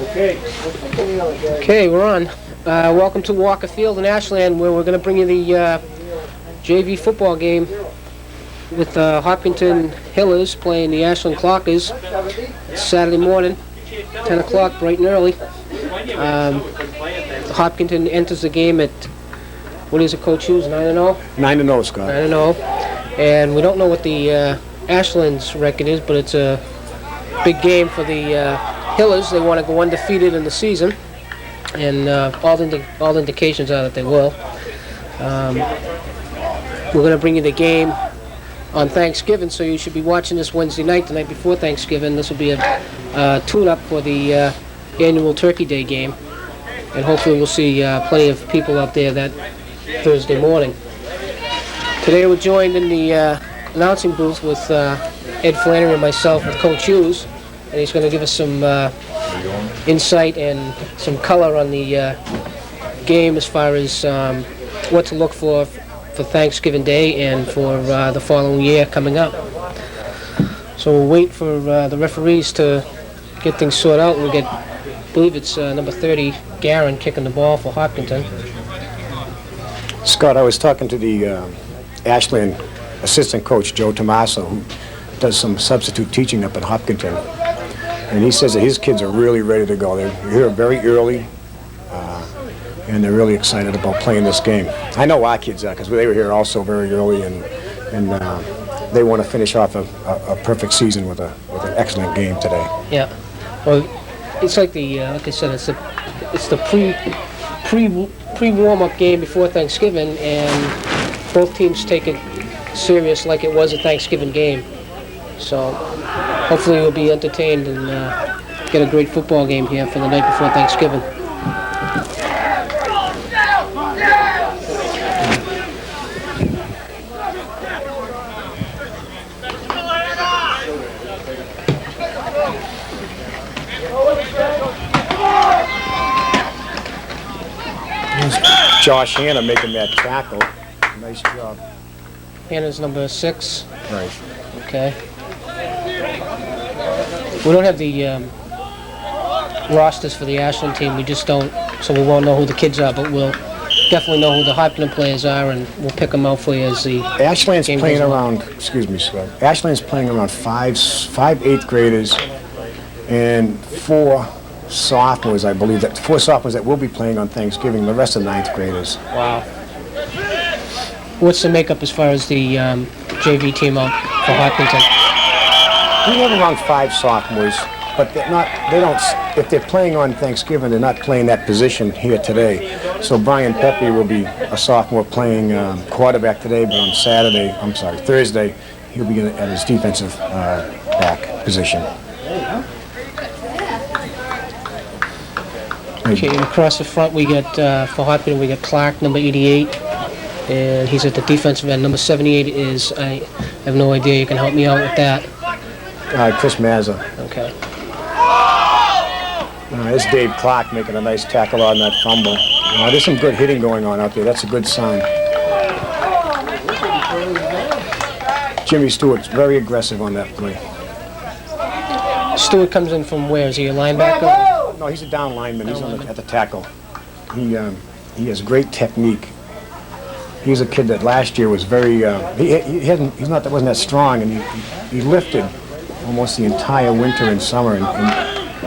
Okay, we're on. Welcome to Walker Field in Ashland, where we're going to bring you the JV football game with Hopkinton Hillers playing the Ashland Clockers. It's Saturday morning, 10 o'clock, bright and early. Hopkinton enters the game at, what is it, Coach Hughes, 9-0? 9-0, Scott. 9-0. And we don't know what the Ashland's record is, but it's a big game for the Hillers. They want to go undefeated in the season, and all indications are that they will. We're going to bring you the game on Thanksgiving, so you should be watching this Wednesday night, the night before Thanksgiving. This will be a tune-up for the annual Turkey Day game, and hopefully we'll see plenty of people out there that Thursday morning. Today we're joined in the announcing booth with Ed Flannery and myself with Coach Hughes, and he's going to give us some insight and some color on the game as far as what to look for Thanksgiving Day and for the following year coming up. So we'll wait for the referees to get things sorted out. I believe it's number 30, Garin, kicking the ball for Hopkinton. Scott, I was talking to the Ashland assistant coach, Joe Tommaso, who does some substitute teaching up at Hopkinton. And he says that his kids are really ready to go. They're here very early, and they're really excited about playing this game. I know our kids are, because they were here also very early, and they want to finish off a perfect season with an excellent game today. Yeah. Well, it's like like I said, it's the pre-warm-up game before Thanksgiving, and both teams take it serious like it was a Thanksgiving game. So hopefully we'll be entertained and get a great football game here for the night before Thanksgiving. Josh Hanna making that tackle. Nice job. Hannah's number 6. Right. Okay. We don't have the rosters for the Ashland team. We just don't, so we won't know who the kids are, but we'll definitely know who the Hopkinton players are, and we'll pick them out for you as the Ashland's game playing goes on. around, excuse me, Scott. Ashland's playing around five 8th graders and 4 sophomores, I believe. 4 sophomores that will be playing on Thanksgiving, the rest are 9th graders. Wow. What's the makeup as far as the JV team out for Hopkinton? We have around 5 sophomores, but if they're playing on Thanksgiving, they're not playing that position here today. So Brian Pepe will be a sophomore playing quarterback today, but on Thursday, he'll be at his defensive back position. Okay, and across the front we got, for Hopkinton, we got Clark, number 88, and he's at the defensive end. Number 78 is, I have no idea, you can help me out with that. Chris Mazza. Okay. There's Dave Clark making a nice tackle on that fumble. There's some good hitting going on out there. That's a good sign. Jimmy Stewart's very aggressive on that play. Stewart comes in from where? Is he a linebacker? No, he's a down lineman. He's at the tackle. He has great technique. He's a kid that last year was very. He wasn't that strong, and he lifted almost the entire winter and summer, and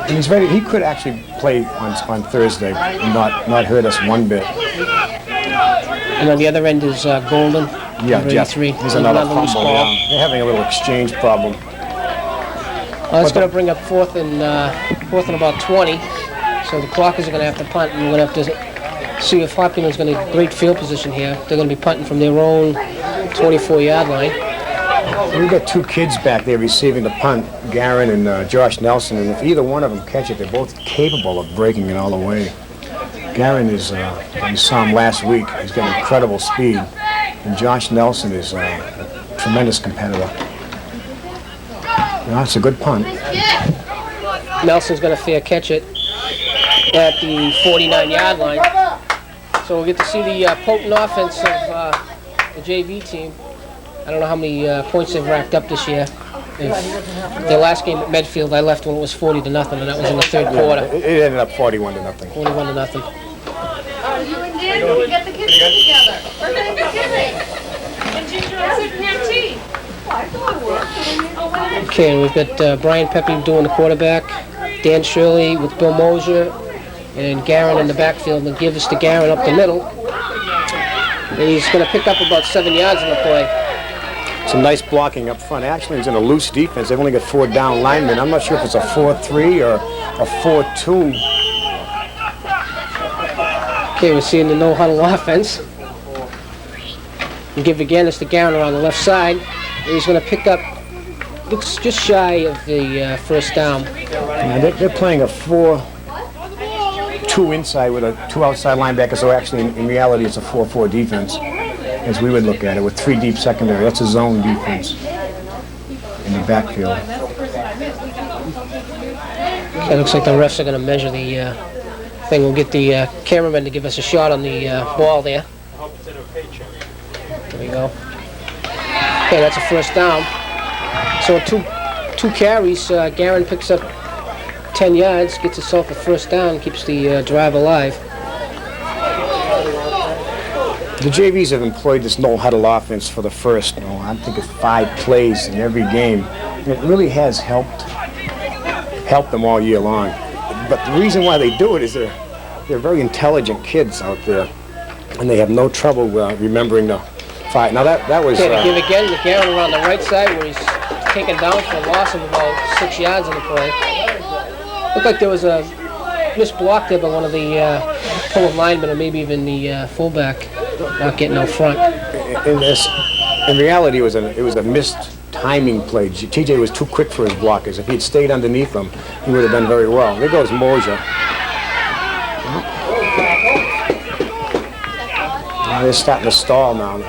he's ready. He could actually play on Thursday and not hurt us one bit. And on the other end is Golden. Yeah, Jeff. He's another fumble. Yeah. They're having a little exchange problem. Well, that's going to bring up fourth and about 20. So the Clockers are going to have to punt, and we're going to have to see if Hopkinton's going to get great field position here. They're going to be punting from their own 24-yard line. We've got 2 kids back there receiving the punt, Garin and Josh Nelson, and if either one of them catch it, they're both capable of breaking it all the way. Garin is, you saw him last week, he's got incredible speed, and Josh Nelson is a tremendous competitor. It's a good punt. Nelson's going to fair catch it at the 49-yard line. So we'll get to see the potent offense of the JV team. I don't know how many points they've racked up this year. Their last game at Medfield, I left when it was 40-0, and that was in the third quarter. It ended up 41-0. 41-0. You and Dan, get the kids together. We're going to be kidding. And Ginger, I'll sit and have tea. Okay, we've got Brian Pepe doing the quarterback, Dan Shirley with Bill Mosier, and Garin in the backfield, and give us to Garin up the middle. And he's going to pick up about 7 yards in the play. Some nice blocking up front. Ashland's in a loose defense. They've only got 4 down linemen. I'm not sure if it's a 4-3 or a 4-2. Okay, we're seeing the no-huddle offense. We give again, it's to Garin on the left side. And he's going to pick up, looks just shy of the first down. Now they're playing a 4-2 inside with 2 outside linebackers, so actually in reality it's a 4-4 defense, as we would look at it, with 3 deep secondary. That's a zone defense in the backfield. Okay, looks like the refs are going to measure the thing. We'll get the cameraman to give us a shot on the ball there. There we go. Okay, that's a first down. So two carries, Garin picks up 10 yards, gets himself a first down, keeps the drive alive. The JVs have employed this no-huddle offense for the first, I think it's 5 plays in every game. And it really has helped them all year long. But the reason why they do it is they're very intelligent kids out there, and they have no trouble remembering the fight. Now that was... Okay, to give again to Garin around the right side where he's taken down for a loss of about 6 yards in the play. Looked like there was a missed block there by one of the pulling linemen, or maybe even the fullback not getting out front. In reality, it was a missed timing play. TJ was too quick for his blockers. If he'd stayed underneath them, he would have done very well. There goes Mosier. They're starting to stall now.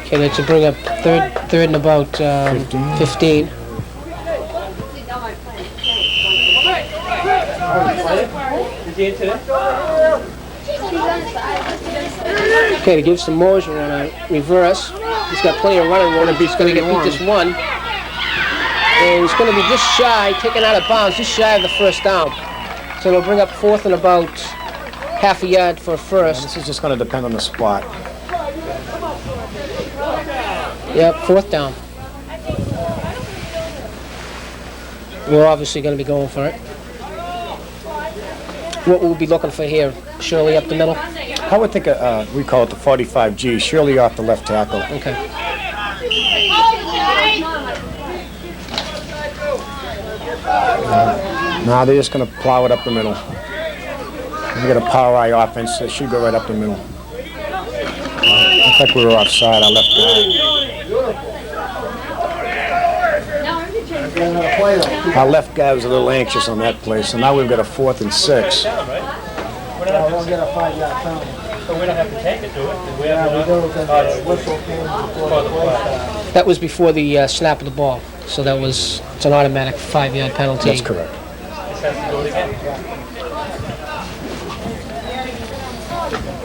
Okay, let's bring up third and about 15. Okay, to give some Mosier on a reverse. He's got plenty of running room. He's going to get beat this one. And he's going to be just shy, taken out of bounds, just shy of the first down. So they'll bring up 4th and about half a yard for a first. This is just going to depend on the spot. Yep, 4th down. We're obviously going to be going for it. What we'll be looking for here, Shirley up the middle. I would think we call it the 45G. Shirley off the left tackle. Okay. Now they're just going to plow it up the middle. We got a power eye offense that should go right up the middle. Looks like we were offside. Our left guy. Our left guy was a little anxious on that play, so now we've got a 4th and 6. We'll get a 5-yard penalty. So we don't have to take it, do it? We That was before the snap of the ball, so it's an automatic 5-yard penalty. That's correct.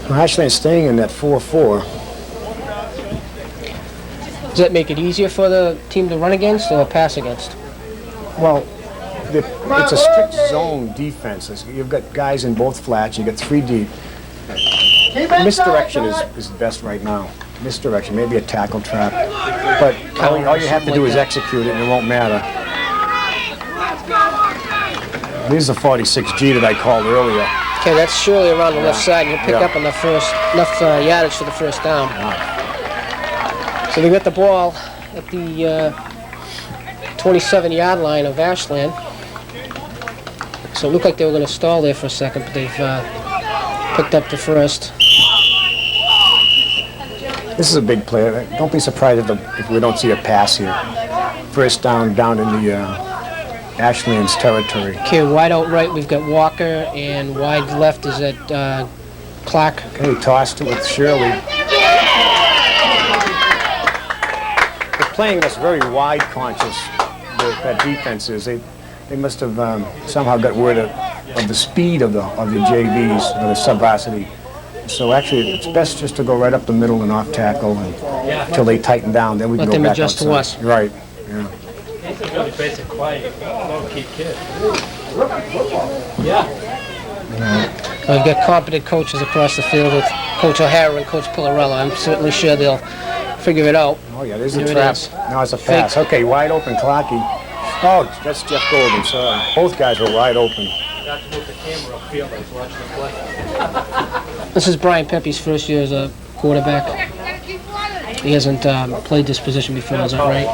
Well, Ashland's staying in that 4-4. Does that make it easier for the team to run against or pass against? Well, it's a strict zone defense. You've got guys in both flats. You've got 3 deep. Misdirection is best right now. Misdirection, maybe a tackle trap. But all you have to do is execute it and it won't matter. This is the 46G that I called earlier. Okay, that's surely around the left side. You'll pick up on the enough yardage for the first down. So they got the ball at the 27-yard line of Ashland. So it looked like they were going to stall there for a second, but they've picked up the first. This is a big play. Don't be surprised if we don't see a pass here. First down in the Ashland's territory. Okay, wide out right, we've got Walker, and wide left is at Clark. Okay, tossed it with Shirley. They're playing us very wide conscious, that defense is. They must have somehow got word of the speed of the JVs, or the sub-varsity. So actually, it's best just to go right up the middle and off tackle and until they tighten down. Then we can Let go them back adjust to outside. us. Right. Yeah. He's a really basic, quiet, low-key kid. Yeah. We've got competent coaches across the field with Coach O'Hara and Coach Pillarella. I'm certainly sure they'll figure it out. Oh, yeah, there's a Here it trap. is. No, it's a pass. Okay, wide open, Clocky. Oh, that's Jeff Golden, sorry. Both guys were wide open. Got to move the camera upfield. I was watching the play. This is Brian Pepe's first year as a quarterback. He hasn't played this position before, is that right?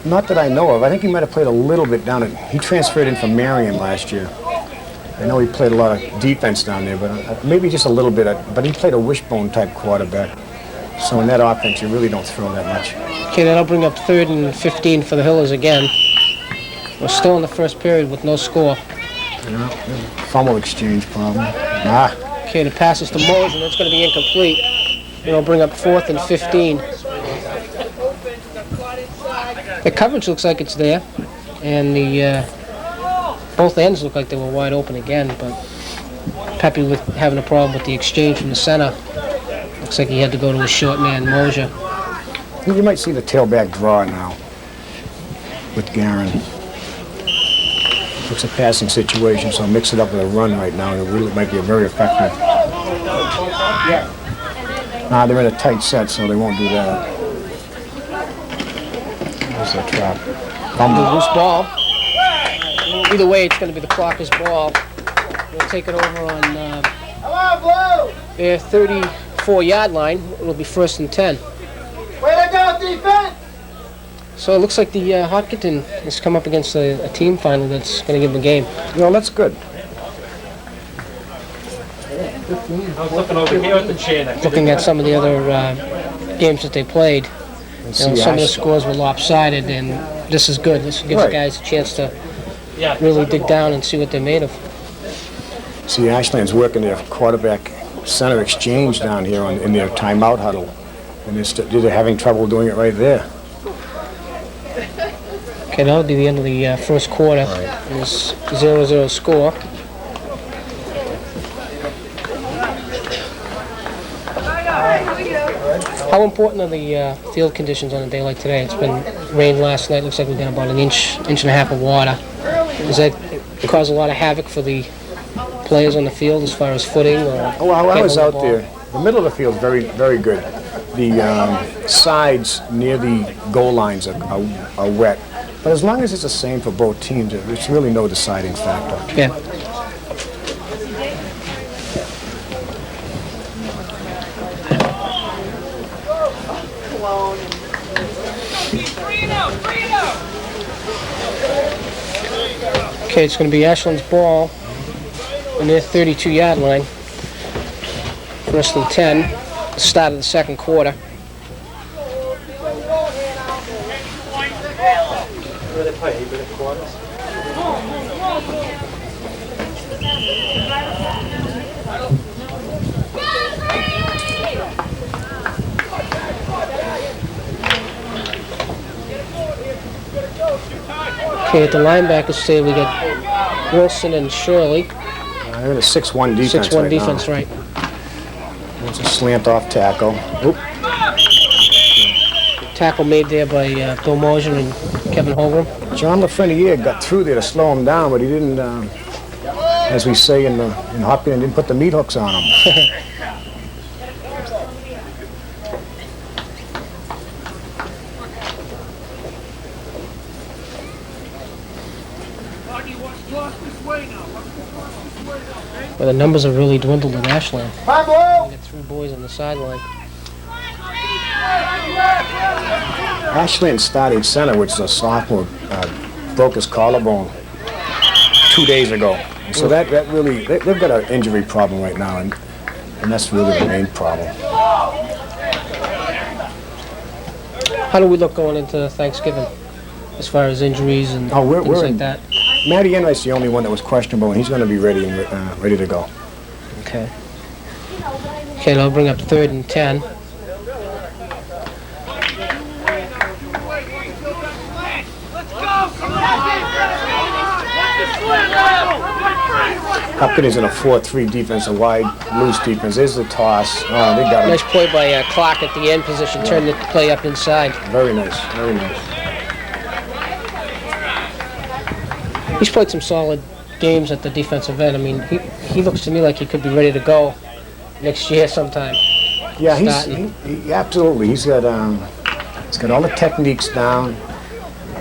Not that I know of. I think he might have played a little bit down at... He transferred in from Marion last year. I know he played a lot of defense down there, but maybe just a little bit. But he played a wishbone-type quarterback. So in that offense, you really don't throw that much. Okay, that'll bring up 3rd and 15 for the Hillers again. We're still in the first period with no score. Yeah, fumble exchange problem. Okay, the pass is to Moser, and it's going to be incomplete. It'll bring up 4th and 15. The coverage looks like it's there, and the both ends look like they were wide open again, but Pepe with having a problem with the exchange from the center. Looks like he had to go to a short man, Moser. You might see the tailback draw now with Garin. It's a passing situation, so mix it up with a run right now, and it really might be a very effective. They're in a tight set, so they won't do that. There's a trap. The loose ball. Either way, it's going to be the Clockers' ball. We'll take it over on their 34-yard line. It'll be 1st and 10. Way to go, defense! So it looks like the Hopkinton has come up against a team finally that's going to give them a game. No, that's good. I was looking over here at the chair. Looking at some of the other games that they played, some of the scores were lopsided, and this is good. This gives the guys a chance to really dig down and see what they're made of. See, Ashland's working their quarterback center exchange down here in their timeout huddle, and they're having trouble doing it right there. Okay, that'll be the end of the first quarter. It's 0-0 score. How important are the field conditions on a day like today? It's been rain last night. Looks like we've got about an inch and a half of water. Does that cause a lot of havoc for the players on the field as far as footing? Well, I was out there. The middle of the field is very, very good. The sides near the goal lines are wet. But as long as it's the same for both teams, it's really no deciding factor. Yeah. Okay, it's going to be Ashland's ball on their 32-yard line. 1st and 10, start of the second quarter. Where they play, 8-minute quarters. Okay, at the linebackers today we got Wilson and Shirley. They're in a 6-1 defense 6-1 right defense, now. right. There's a slant-off tackle. Oop. Tackle made there by Bill Moser and Kevin Holgram. John Lafreniere got through there to slow him down, but he didn't, as we say in Hopkinton, didn't put the meat hooks on him. Well, the numbers have really dwindled at Ashland. We got 3 boys on the sideline. Ashland's starting center, which is a sophomore, broke his collarbone 2 days ago. And so that really, they've got an injury problem right now, and that's really the main problem. How do we look going into Thanksgiving as far as injuries and things like that? Matty Enright's the only one that was questionable, and he's going to be ready to go. Okay. Okay, that'll bring up 3rd and 10. Hopkinton is in a 4-3 defense, a wide, loose defense. There's the toss. Oh, they got him. Nice play by Clark at the end position. Turned the play up inside. Very nice, very nice. He's played some solid games at the defensive end. I mean, he looks to me like he could be ready to go next year sometime. Yeah, he absolutely. He's got all the techniques down.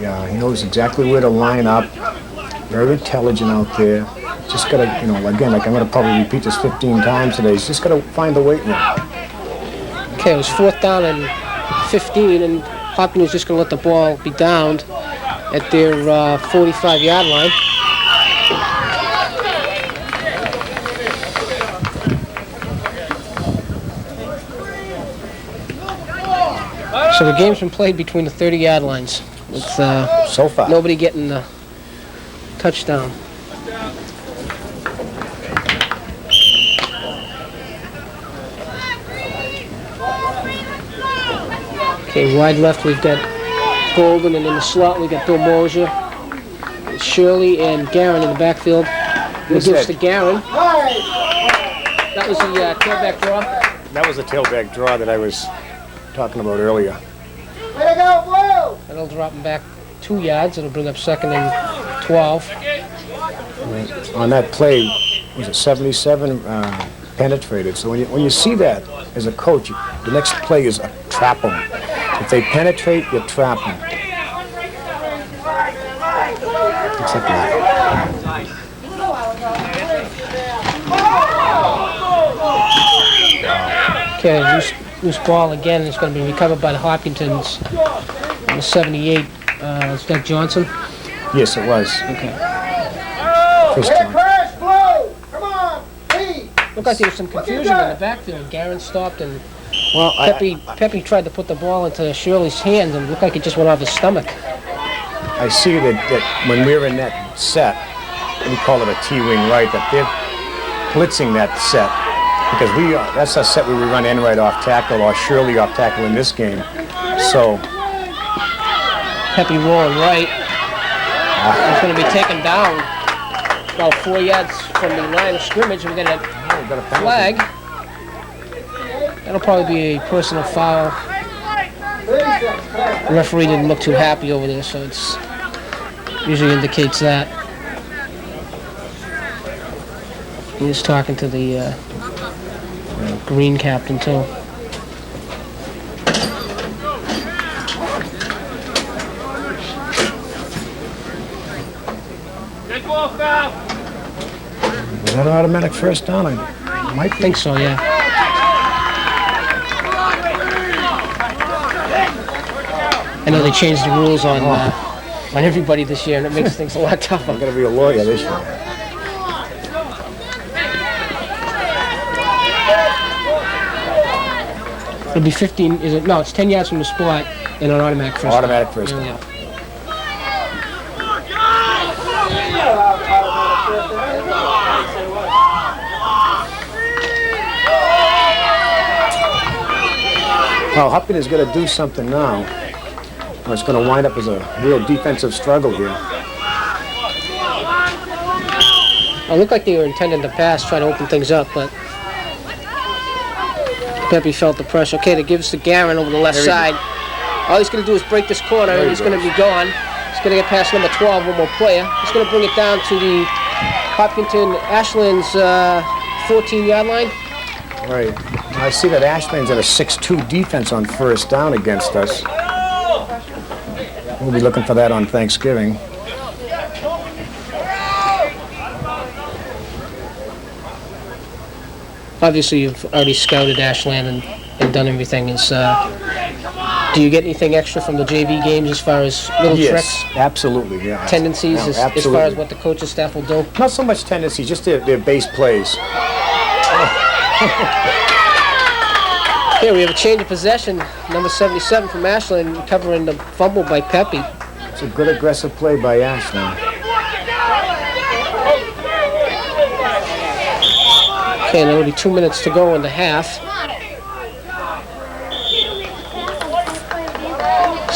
Yeah, he knows exactly where to line up. Very intelligent out there. Just gotta, again, like I'm gonna probably repeat this 15 times today. He's just gotta find the weight room. Okay, it was 4th down and 15, and Hopkins was just gonna let the ball be downed at their 45-yard line. So the game's been played between the 30-yard lines with So far. nobody getting the touchdown. Okay, wide left we've got Golden, and in the slot we got Bill Mosier, Shirley, and Guerin in the backfield. We'll give us to Guerin. That was the tailback draw. That was the tailback draw that I was talking about earlier. Way to go, Blue! That'll drop him back 2 yards. It'll bring up 2nd and 12. On that play, was it 77 penetrated? So when you see that as a coach, the next play is trap them. If they penetrate, you trap them. Except that. Okay, loose ball again. It's going to be recovered by the Hopkintons. On the 78, is that Johnson? Yes, it was. Okay. First Way to time. crash, Blue! Come on, lead! Looked like there was some confusion in the backfield. Guerin stopped, and Well, Pepe tried to put the ball into Shirley's hands, and it looked like it just went off his stomach. I see that when we're in that set, we call it a T-wing right, that they're blitzing that set. Because that's a set where we run Enright off tackle or Shirley off tackle in this game. So Pepe rolling right. He's going to be taken down about 4 yards from the line of scrimmage. We're going to we've got a penalty. flag. That'll probably be a personal foul. 36, The referee didn't look too happy over there, so it's usually indicates that. He's talking to the green captain too. Was that an automatic first down? I might I think so, yeah. I know they changed the rules on everybody this year, and it makes things a lot tougher. I'm going to be a lawyer this year. It'll be 15, is it? No, it's 10 yards from the spot and an automatic first down. Automatic first down. Yeah. Well, Hopkinton is going to do something now. Well, it's going to wind up as a real defensive struggle here. It looked like they were intending to pass, try to open things up, but Pepe felt the pressure. Okay, that gives to Guerin over the left There he side. All he's going to do is break this corner, There and he he's going to goes. be gone. He's going to get past number 12, one more player. He's going to bring it down to the Hopkinton Ashland's 14-yard line. Right. I see that Ashland's at a 6-2 defense on first down against us. We'll be looking for that on Thanksgiving. Obviously, you've already scouted Ashland and done everything. Do you get anything extra from the JV games as far as little tricks, absolutely, yeah. tendencies, No, as far absolutely. as what the coaching staff will do? Not so much tendency, just their base plays. Here we have a change of possession. Number 77 from Ashland covering the fumble by Pepe. It's a good aggressive play by Ashland. Okay, and there will be 2 minutes to go in the half.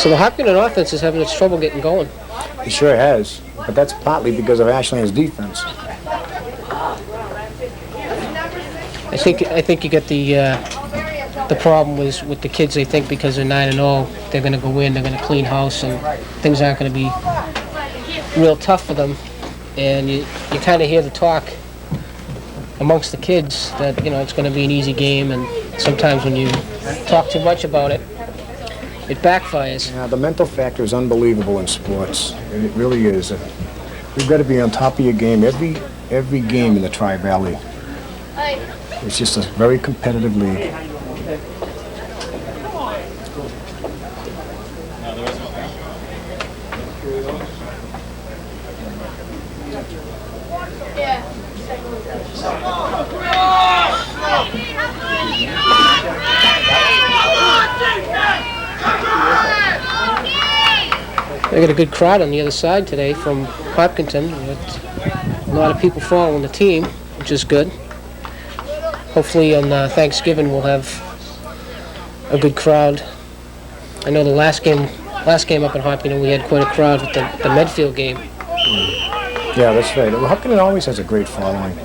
So the Hopkinton offense is having its trouble getting going. He sure has, but that's partly because of Ashland's defense. I think you get the problem was with the kids. They think because they're 9-0, they're going to go in, they're going to clean house, and things aren't going to be real tough for them. And you kind of hear the talk amongst the kids that it's going to be an easy game, and sometimes when you talk too much about it, it backfires. Yeah, the mental factor is unbelievable in sports. It really is. You've got to be on top of your game every game in the Tri-Valley. It's just a very competitive league. They got a good crowd on the other side today from Hopkinton. With a lot of people following the team, which is good. Hopefully on Thanksgiving we'll have a good crowd. I know the last game up in Hopkinton we had quite a crowd with the Medfield game. Yeah, that's right. Well, Hopkinton always has a great following.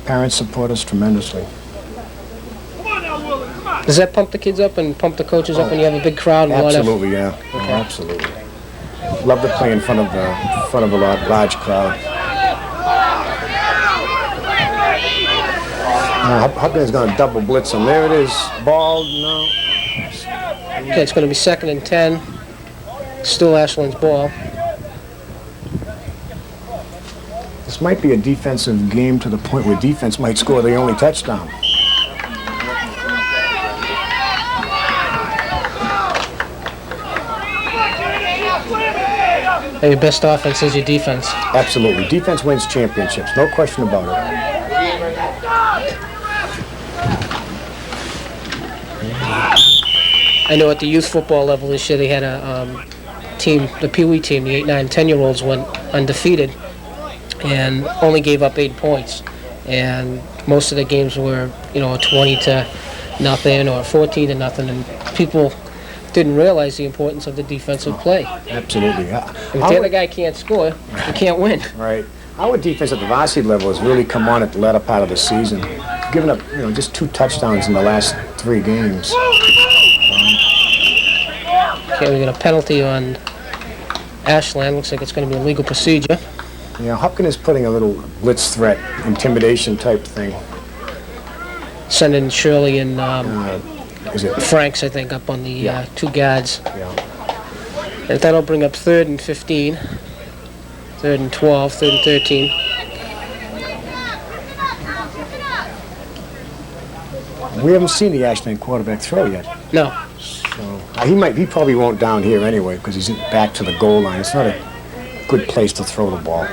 Parents support us tremendously. Does that pump the kids up and pump the coaches up when you have a big crowd? And Absolutely, yeah. Okay. Oh, absolutely. Love to play in front of a large crowd. Hopkinton's going to double blitz him. There it is. Ball, no. Okay, it's going to be 2nd and 10. Still Ashland's ball. This might be a defensive game to the point where defense might score the only touchdown. Your best offense is your defense. Absolutely. Defense wins championships. No question about it. I know at the youth football level this year they had a team, the Pee Wee team, the 8, 9, 10-year-olds went undefeated and only gave up 8 points. And most of the games were, 20-0 or 14-0, and people didn't realize the importance of the defensive play. Absolutely. If the other guy can't score, you can't win. Right. Our defense at the varsity level has really come on at the latter part of the season. Given up, just 2 touchdowns in the last 3 games. Okay, we got a penalty on Ashland. Looks like it's going to be a legal procedure. Yeah, Hopkins is putting a little blitz threat, intimidation type thing. Sending Shirley and Is it? Franks, I think, up on the 2 guards. Yeah. And that'll bring up 3rd and 15, 3rd and 12, 3rd and 13. We haven't seen the Ashland quarterback throw yet. No. So he probably won't down here anyway because he's back to the goal line. It's not a good place to throw the ball.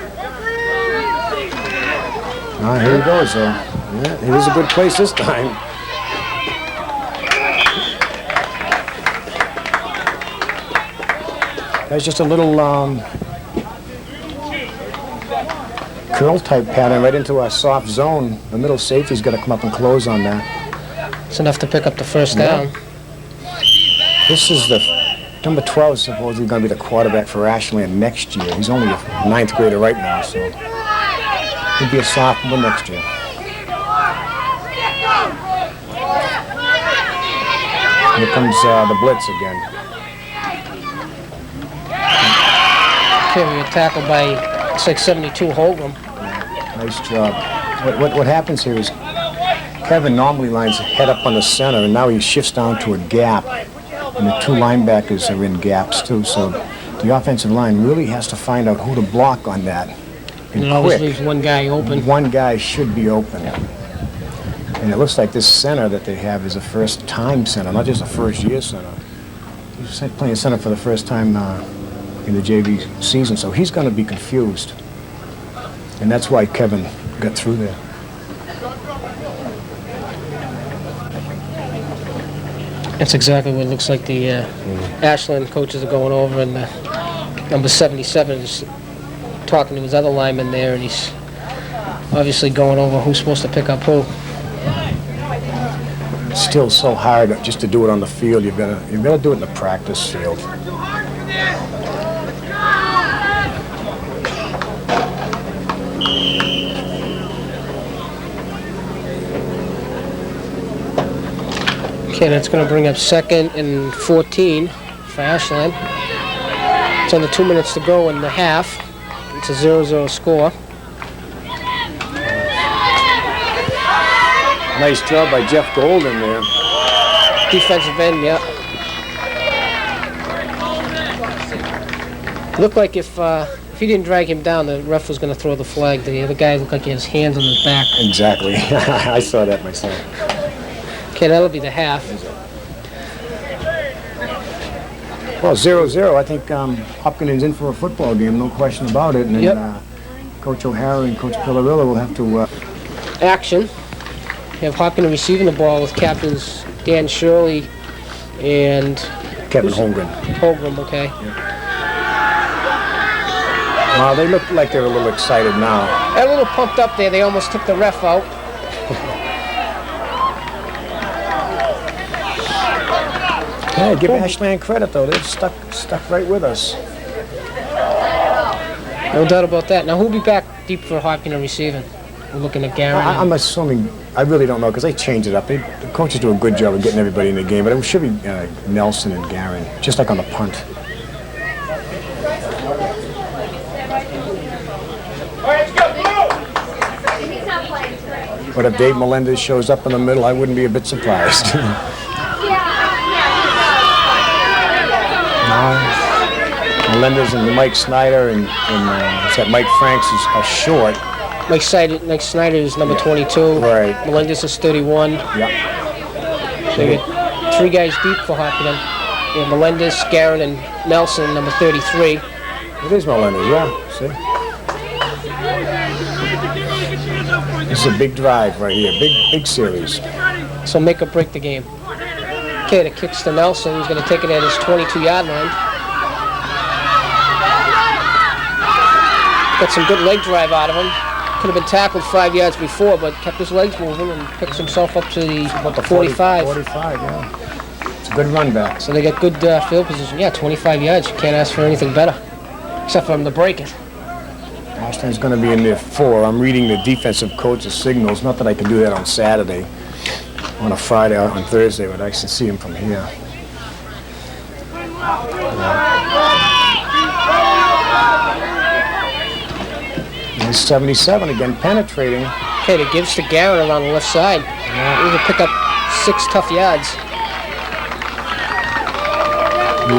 Here he goes, though. Yeah, it is a good place this time. That's just a little curl type pattern right into our soft zone. The middle safety's got to come up and close on that. It's enough to pick up the first down. This is the number 12 is supposedly going to be the quarterback for Ashland next year. He's only a 9th grader right now, so he'll be a sophomore next year. Here comes the blitz again. Okay, we were tackled by 672 Holgram. Nice job. What happens here is Kevin normally lines head up on the center, and now he shifts down to a gap. And the 2 linebackers are in gaps, too, so the offensive line really has to find out who to block on that. And it always leaves one guy open. One guy should be open. And it looks like this center that they have is a first-time center, not just a first-year center. He's playing center for the first time in the JV season, so he's going to be confused. And that's why Kevin got through there. That's exactly what it looks like the Ashland coaches are going over, and number 77 is talking to his other lineman there, and he's obviously going over who's supposed to pick up who. it's still so hard just to do it on the field. You've got to do it in the practice field. Okay, that's going to bring up 2nd and 14 for Ashland. It's under 2 minutes to go in the half. It's a 0-0 score. Nice job by Jeff Golden there. Defensive end, yeah. Looked like if he didn't drag him down, the ref was going to throw the flag. The other guy looked like he had his hands on his back. Exactly. I saw that myself. Okay, that'll be the half. Well, 0-0. I think Hopkinton's in for a football game, no question about it. And Yep. Coach O'Hara and Coach Pillarilla will have to... Action. You have Hopkinton receiving the ball with captains Dan Shirley and Kevin Holmgren. Holgram, okay. Wow, they look like they're a little excited now. They're a little pumped up there. They almost took the ref out. Hey, give Ashland credit, though. They've stuck right with us. No doubt about that. Now, who'll be back deep for Hopkinton receiving? We're looking at Garen. I'm assuming, I really don't know, because they changed it up. The coaches do a good job of getting everybody in the game, but it should be Nelson and Garen, just like on the punt. But if Dave Melendez shows up in the middle, I wouldn't be a bit surprised. Melendez and Mike Snyder and Mike Franks are short. Mike Snyder is number 22. Right. Melendez is 31. Yeah. So you get 3 guys deep for Hopkinton. You have Melendez, Garen, and Nelson, number 33. It is Melendez, yeah. See? This is a big drive right here. Big series. So make or break the game. Okay, the kick's to Nelson. He's going to take it at his 22-yard line. Got some good leg drive out of him. Could have been tackled 5 yards before, but kept his legs moving and picks himself up to the 45. 45, yeah. It's a good run back. So they got good field position. Yeah, 25 yards. You can't ask for anything better, except for him to break it. Ashland's going to be in there 4. I'm reading the defensive coach's signals. Not that I can do that on Saturday, on a Friday, or on Thursday, but I can see him from here. He's 77 again, penetrating. Okay, it gives to Garen around the left side. Yeah. He can pick up 6 tough yards.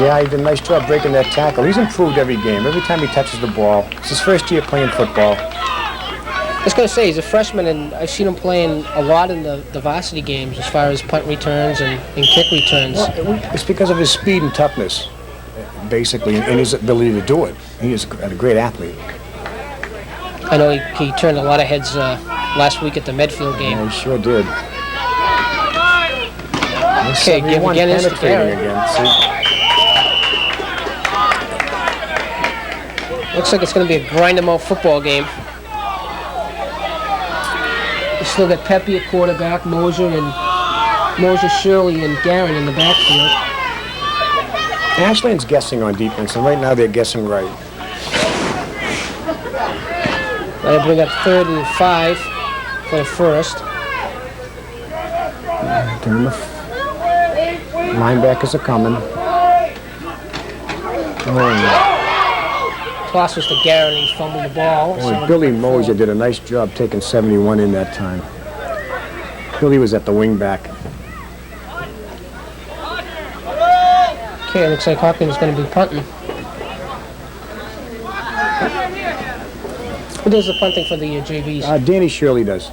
Yeah, he did a nice job breaking that tackle. He's improved every game. Every time he touches the ball. It's his first year playing football. I was going to say, he's a freshman, and I've seen him playing a lot in the varsity games as far as punt returns and kick returns. Well, it's because of his speed and toughness, basically, and his ability to do it. He is a great athlete. I know he turned a lot of heads last week at the Medfield game. Yeah, he sure did. Okay, give again is to Garen. Looks like it's going to be a grind-em-out football game. You still got Pepe at quarterback, Mosier, Shirley, and Garen in the backfield. Ashland's guessing on defense, and right now they're guessing right. That'll bring up 3rd and 5 for the first. Linebackers are coming. Toss was to Garen, he fumbled the ball. Boy, Billy Mosier did a nice job taking 71 in that time. Billy was at the wing back. Okay, looks like Hopkins is going to be punting. Who does the punting for the JVs? Danny Shirley does.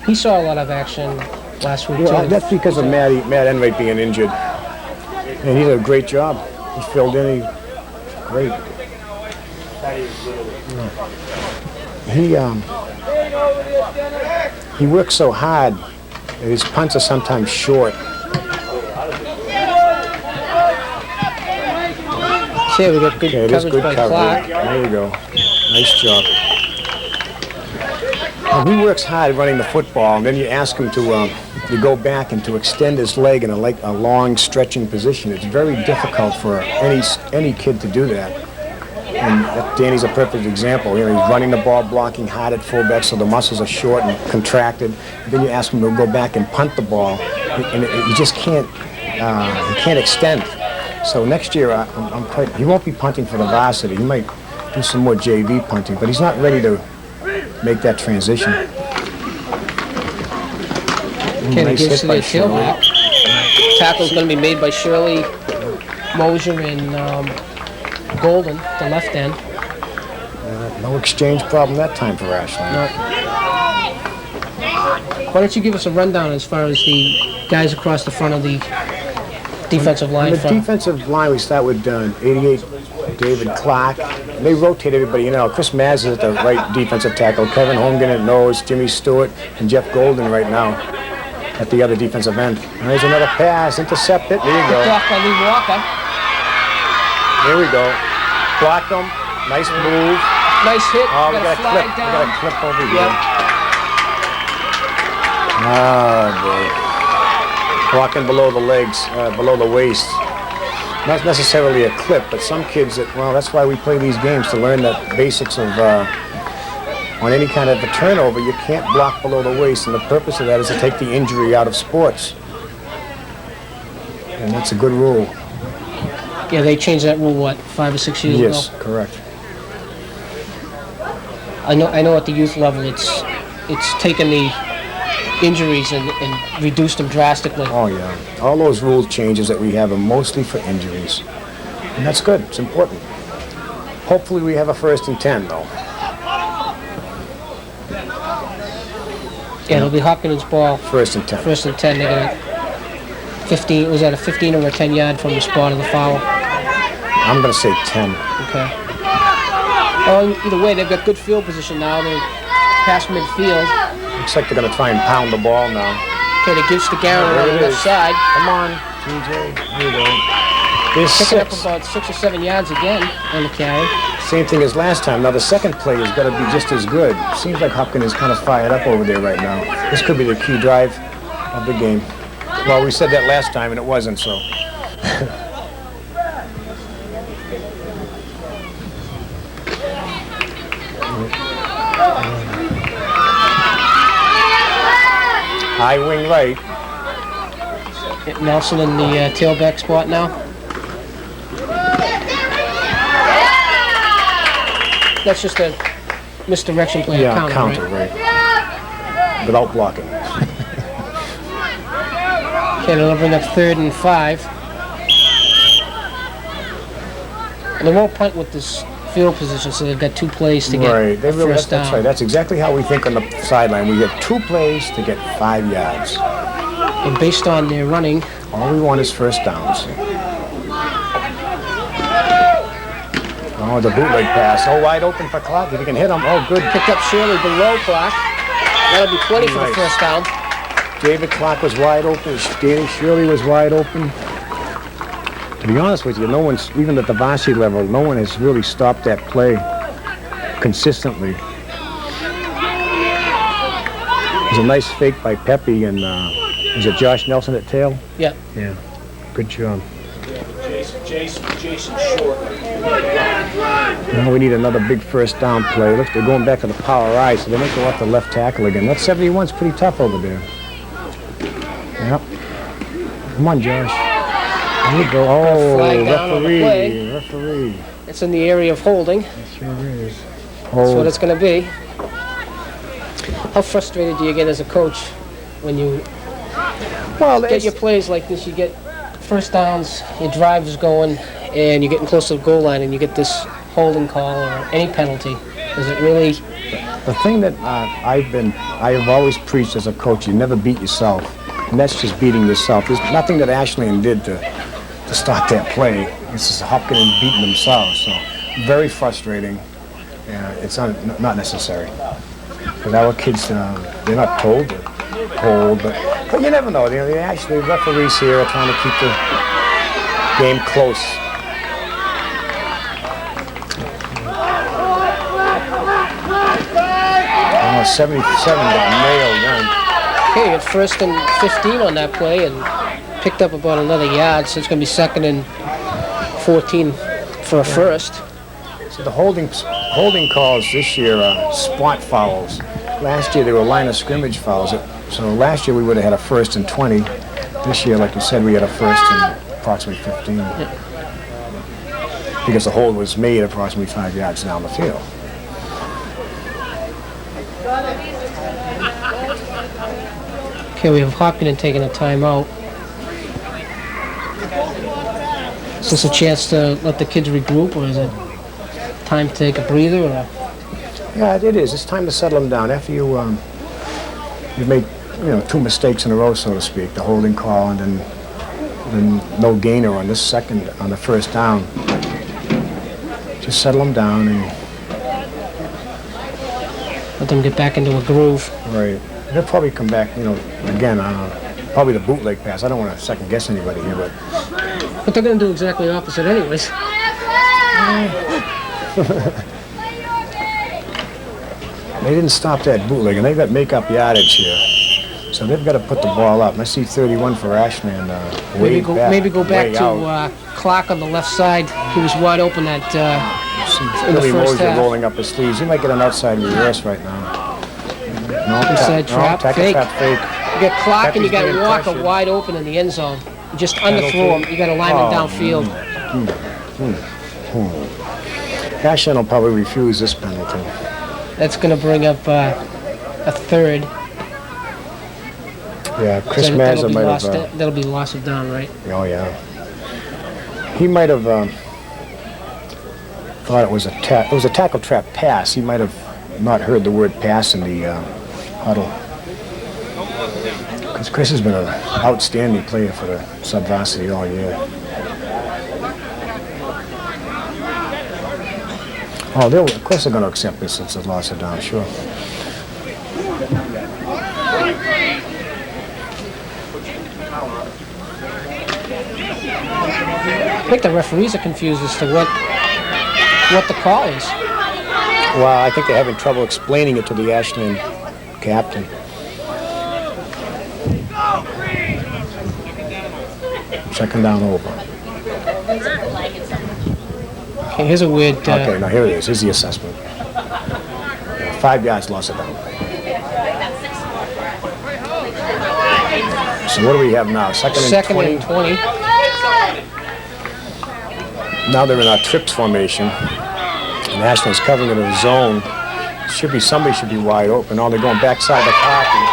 He saw a lot of action last week, Well, too. that's because of Matt Enright being injured. And he did a great job. He filled in. Great. He works so hard that his punts are sometimes short. Okay, we got good coverage by Clark. There you go. Nice job. He works hard running the football, and then you ask him to you go back and to extend his leg in a long stretching position. It's very difficult for any kid to do that. And Danny's a perfect example. You know, he's running the ball, blocking hard at fullback, so the muscles are short and contracted. Then you ask him to go back and punt the ball, and he just can't. He can't extend. So next year, he won't be punting for the varsity. He might do some more JV punting, but he's not ready to make that transition. Okay, Nice gives hit to by the tailback. Tackle's going to be made by Shirley Mosier and Golden, the left end. No exchange problem that time for Ashland. No. Why don't you give us a rundown as far as the guys across the front of the defensive line? On the defensive line, we start with 88 David Clark. And they rotate everybody. You know, Chris Maz is at the right defensive tackle, Kevin Holmgren at nose, Jimmy Stewart, and Jeff Golden right now at the other defensive end. And there's another pass, intercepted. There you go. Blocked by Lee Walker. Here we go. Blocked him. Nice move. Nice hit. Oh, we got a got a flag clip. down. We got a clip over here. Yep. Oh, boy. Blocking below the legs, below the waist. Not necessarily a clip, but some kids that's why we play these games, to learn the basics of, on any kind of a turnover, you can't block below the waist, and the purpose of that is to take the injury out of sports. And that's a good rule. Yeah, they changed that rule, what, 5 or 6 years ago? Yes, correct. I know at the youth level it's taken the injuries and reduced them drastically. Oh, yeah. All those rule changes that we have are mostly for injuries. And that's good. It's important. Hopefully we have a 1st and 10, though. Yeah, it'll be Hopkinton's ball. 1st and 10. 1st and 10. They're going to 15. Was that a 15 or a 10 yard from the spot of the foul? I'm going to say 10. Okay. Oh, either way, they've got good field position now. They're past midfield. Looks like they're going to try and pound the ball now. Okay, they gives to Garrett on the left side. Come on, TJ. Here we go. There's Picking up 6. about 6 or 7 yards again on the carry. Same thing as last time. Now the second play has got to be just as good. Seems like Hopkins is kind of fired up over there right now. This could be the key drive of the game. Well, we said that last time and it wasn't, so. High wing right. Nelson in the tailback spot now. That's just a misdirection play. Yeah, counter, right? Without blocking. Okay, they'll bring up 3rd and 5. And they won't punt with this field position, so they've got 2 plays to get Right, they really, first down. that's right. That's exactly how we think on the sideline. We get 2 plays to get 5 yards. And based on their running, All we want is first downs. Oh, the bootleg pass. Oh, wide open for Clark. If you can hit him. Oh, good. picked up Shirley below clock. That'll be 20 for the Nice. first down. David Clark was wide open. Danny Shirley was wide open. To be honest with you, no one's, even at the varsity level, no one has really stopped that play consistently. It was a nice fake by Pepe and was it Josh Nelson at tail? Yeah. Yeah. Good job. Jason Short. Now we need another big first down play. Look, they're going back to the power I, so they might go off the left tackle again. That 71's pretty tough over there. Yep. Come on, Josh. There you go. Oh, flag down on the play. referee. It's in the area of holding. It sure is. That's what Hold. it's going to be. How frustrated do you get as a coach when you Well, get your plays like this? You get first downs, your drive is going, and you're getting close to the goal line, and you get this holding call or any penalty. Is it really? the thing that I have always preached as a coach, you never beat yourself. And that's just beating yourself. There's nothing that Ashland did to stop that play. It's just Hopkinton beating themselves. So very frustrating. It's not necessary. Because our kids, they're not told to hold, but you never know. They actually, referees here are trying to keep the game close. Oh, 77 got nailed then. Okay, at 1st and 15 on that play and picked up about another yard, so it's going to be 2nd and 14 for a first. So the holding calls this year are spot fouls. Last year they were line of scrimmage fouls. So last year we would have had a 1st and 20. This year, like you said, we had a 1st and approximately 15. Yeah. Because the hold was made approximately 5 yards down the field. Okay, we have Hopkinton taking a timeout. Is this a chance to let the kids regroup, or is it time to take a breather? Or? Yeah, it is. It's time to settle them down. After you've made 2 mistakes in a row, so to speak, the holding call and then no gainer on the 1st down. Just settle them down and Let them get back into a groove. right. They'll probably come back. Again, probably the bootleg pass. I don't want to second guess anybody here, but But they're going to do exactly opposite anyways. they didn't stop that bootleg, and they've got make-up yardage here. So they've got to put the ball up. I see 31 for Ashland. Maybe go back way to out. Clark on the left side. He was wide open in the Billy first Mosier half. rolling up his sleeves. He might get an outside reverse right now. No, Inside trap, tackle fake. trap fake. You got Clark and you got Pepe's being Walker pressured. wide open in the end zone. You just underthrow him. You got a lineman downfield. Ashland will probably refuse this penalty. That's going to bring up a 3rd. Yeah, Chris That'll Mazza be might lost. have. That'll be loss of down, right? Oh yeah. He might have thought it was a tackle trap pass. He might have not heard the word pass in the huddle. Because Chris has been an outstanding player for the sub-varsity all year. Oh, of course they're going to accept this since it's a loss of down, sure. I think the referees are confused as to what the call is. Well, I think they're having trouble explaining it to the Ashland captain. Second down over. Okay, here's a weird... Okay, now here it is. Here's the assessment. 5 yards, loss of down. So what do we have now? Second and 20? Now they're in our trips formation. And Ashland's covering it in a zone. Somebody should be wide open. Oh, they're going backside the copy.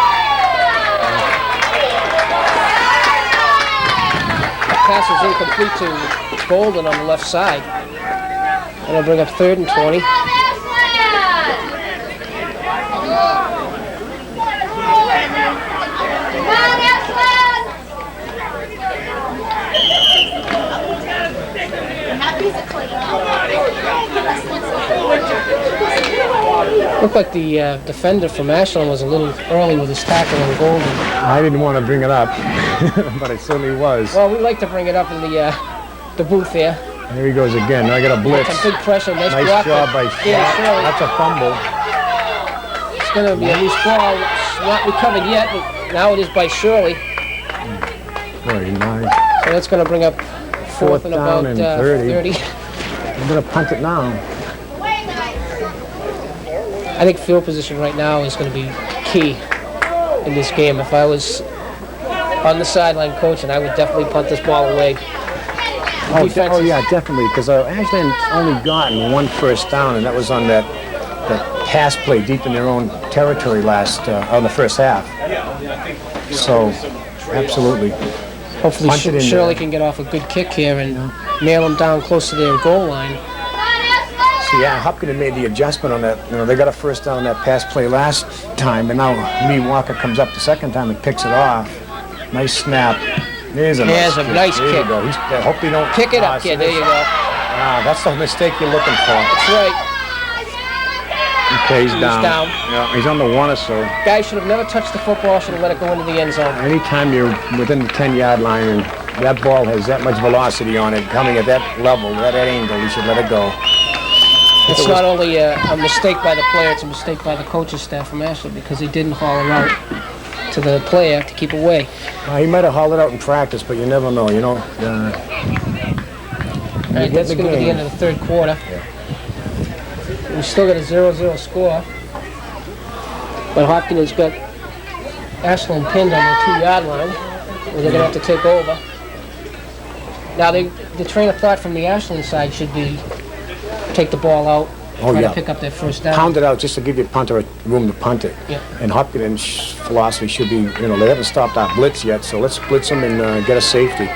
Pass is incomplete to Golden on the left side. That'll bring up 3rd and 20. Looked like the defender from Ashland was a little early with his tackle on Golden. I didn't want to bring it up, but it certainly was. Well, we like to bring it up in the booth here. Here he goes again. Now I got a blitz. Some big pressure. Nice Nice block job by Dan Shirley. That's a fumble. It's going to be a loose ball. It's not recovered yet, but now it is by Shirley. Very nice. So that's going to bring up 4th and down about and 30. 30. I'm going to punt it now. I think field position right now is going to be key in this game. If I was on the sideline coaching, I would definitely punt this ball away. Oh yeah, definitely, because Ashland only gotten 1 first down, and that was on that pass play deep in their own territory on the first half. So, absolutely. Hopefully Punt it in Shirley there. can get off a good kick here and nail them down close to their goal line. So yeah, Hopkinton made the adjustment on that. They got a first down on that pass play last time, and now Lee Walker comes up the second time and picks it off. Nice snap. There's a nice kick. Nice There kick. you go. I hope they don't Pick it up, so kid. There you go. That's the mistake you're looking for. That's right. Okay, he's down. down. Yeah, he's on the 1 or so. Guy should have never touched the football. Should have let it go into the end zone. Anytime you're within the 10-yard line and that ball has that much velocity on it, coming at that level, that angle, you should let it go. It's not only a mistake by the player, it's a mistake by the coaching staff from Ashland because he didn't haul him out. to the player to keep away. He might have hauled it out in practice, but you never know, you know. All right, that's going to be the end of the third quarter. We still got a 0-0 score. But Hopkinton's got Ashland pinned on the 2-yard line, where they're going to have to take over. Now, the train of thought from the Ashland side should be take the ball out, try to pick up their first down. Pound it out just to give your punter room to punt it. Yeah. And Hopkinton's philosophy should be, you know, they haven't stopped our blitz yet, so let's blitz them and get a safety.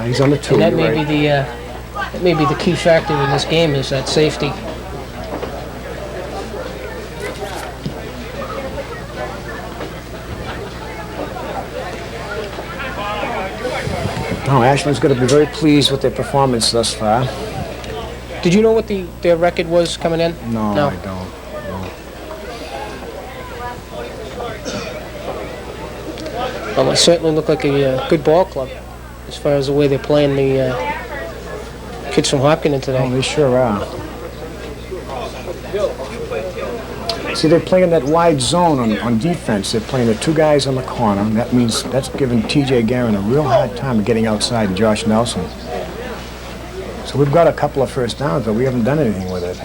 He's on the 2. And that may be the key factor in this game is that safety. Oh, Ashland's going to be very pleased with their performance thus far. Did you know what their record was coming in? No. I don't. No. Well, it certainly looked like a good ball club as far as the way they're playing the kids from Hopkinton today. Oh, they sure are. See, they're playing that wide zone on defense. They're playing the 2 guys on the corner. That means that's giving T.J. Guerin a real hard time of getting outside and Josh Nelson. So we've got a couple of first downs, but we haven't done anything with it.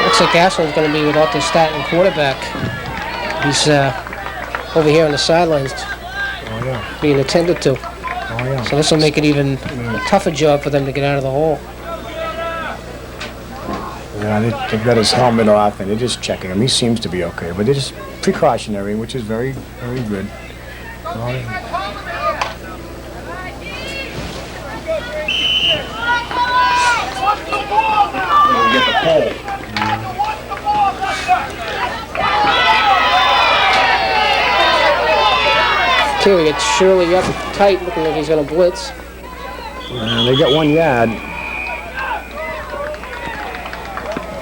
Looks like Ashland's going to be without their starting quarterback. He's over here on the sidelines being attended to. So this will make it even a tougher job for them to get out of the hole. Yeah, they've got his helmet off, and they're just checking him. He seems to be okay, but they're just precautionary, which is very, very good. Get the pole. Okay, we get Shirley up tight, looking like he's going to blitz. They got 1 yard.